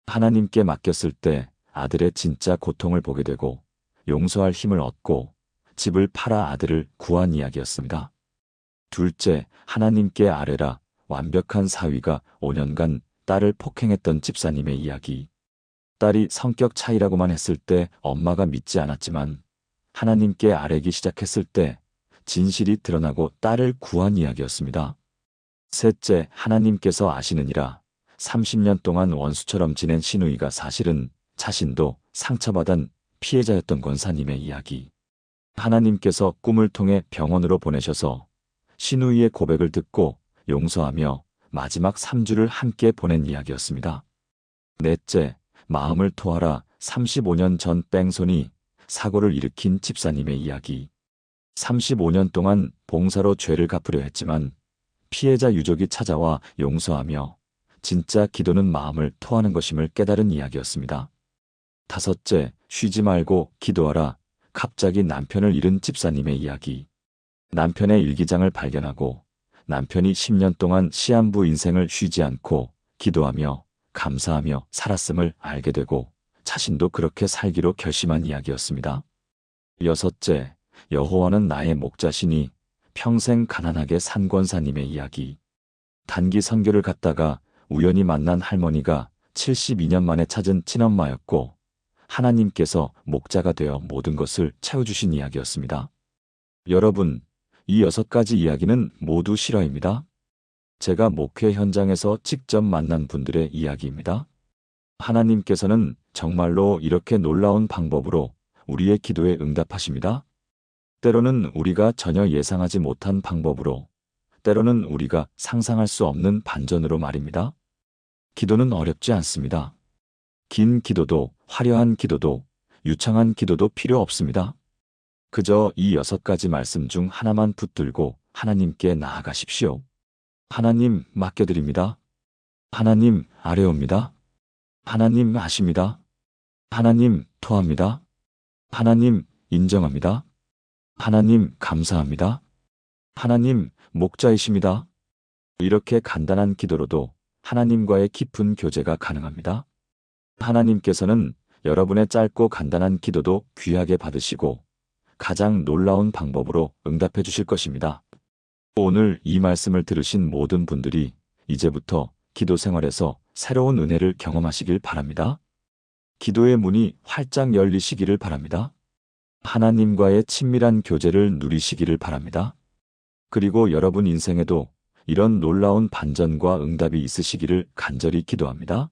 하나님께 맡겼을 때 아들의 진짜 고통을 보게 되고 용서할 힘을 얻고 집을 팔아 아들을 구한 이야기였습니다. 둘째, 하나님께 아뢰라 완벽한 사위가 5년간 딸을 폭행했던 집사님의 이야기. 딸이 성격 차이라고만 했을 때 엄마가 믿지 않았지만 하나님께 아뢰기 시작했을 때 진실이 드러나고 딸을 구한 이야기였습니다. 셋째, 하나님께서 아시느니라 30년 동안 원수처럼 지낸 시누이가 사실은 자신도 상처받은 피해자였던 권사님의 이야기. 하나님께서 꿈을 통해 병원으로 보내셔서 시누이의 고백을 듣고 용서하며 마지막 3주를 함께 보낸 이야기였습니다. 넷째, 마음을 토하라 35년 전 뺑소니 사고를 일으킨 집사님의 이야기. 35년 동안 봉사로 죄를 갚으려 했지만 피해자 유족이 찾아와 용서하며 진짜 기도는 마음을 토하는 것임을 깨달은 이야기였습니다. 다섯째, 쉬지 말고 기도하라. 갑자기 남편을 잃은 집사님의 이야기. 남편의 일기장을 발견하고 남편이 10년 동안 시한부 인생을 쉬지 않고 기도하며 감사하며 살았음을 알게 되고 자신도 그렇게 살기로 결심한 이야기였습니다. 여섯째, 여호와는 나의 목자시니 평생 가난하게 산 권사님의 이야기. 단기 선교를 갔다가 우연히 만난 할머니가 72년 만에 찾은 친엄마였고 하나님께서 목자가 되어 모든 것을 채워주신 이야기였습니다. 여러분, 이 6가지 이야기는 모두 실화입니다. 제가 목회 현장에서 직접 만난 분들의 이야기입니다. 하나님께서는 정말로 이렇게 놀라운 방법으로 우리의 기도에 응답하십니다. 때로는 우리가 전혀 예상하지 못한 방법으로, 때로는 우리가 상상할 수 없는 반전으로 말입니다. 기도는 어렵지 않습니다. 긴 기도도, 화려한 기도도, 유창한 기도도 필요 없습니다. 그저 이 6가지 말씀 중 하나만 붙들고 하나님께 나아가십시오. 하나님 맡겨드립니다. 하나님 아뢰옵니다. 하나님 아십니다. 하나님 토합니다. 하나님 인정합니다. 하나님 감사합니다. 하나님 목자이십니다. 이렇게 간단한 기도로도 하나님과의 깊은 교제가 가능합니다. 하나님께서는 여러분의 짧고 간단한 기도도 귀하게 받으시고 가장 놀라운 방법으로 응답해 주실 것입니다. 오늘 이 말씀을 들으신 모든 분들이 이제부터 기도 생활에서 새로운 은혜를 경험하시길 바랍니다. 기도의 문이 활짝 열리시기를 바랍니다. 하나님과의 친밀한 교제를 누리시기를 바랍니다. 그리고 여러분 인생에도 이런 놀라운 반전과 응답이 있으시기를 간절히 기도합니다.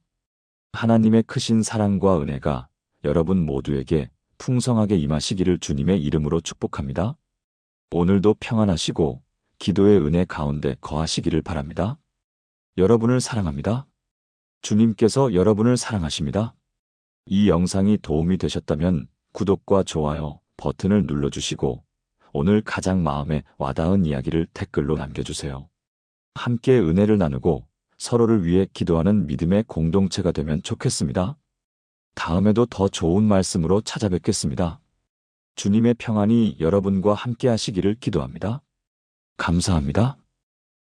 하나님의 크신 사랑과 은혜가 여러분 모두에게 풍성하게 임하시기를 주님의 이름으로 축복합니다. 오늘도 평안하시고 기도의 은혜 가운데 거하시기를 바랍니다. 여러분을 사랑합니다. 주님께서 여러분을 사랑하십니다. 이 영상이 도움이 되셨다면 구독과 좋아요 버튼을 눌러주시고 오늘 가장 마음에 와닿은 이야기를 댓글로 남겨주세요. 함께 은혜를 나누고 서로를 위해 기도하는 믿음의 공동체가 되면 좋겠습니다. 다음에도 더 좋은 말씀으로 찾아뵙겠습니다. 주님의 평안이 여러분과 함께 하시기를 기도합니다. 감사합니다.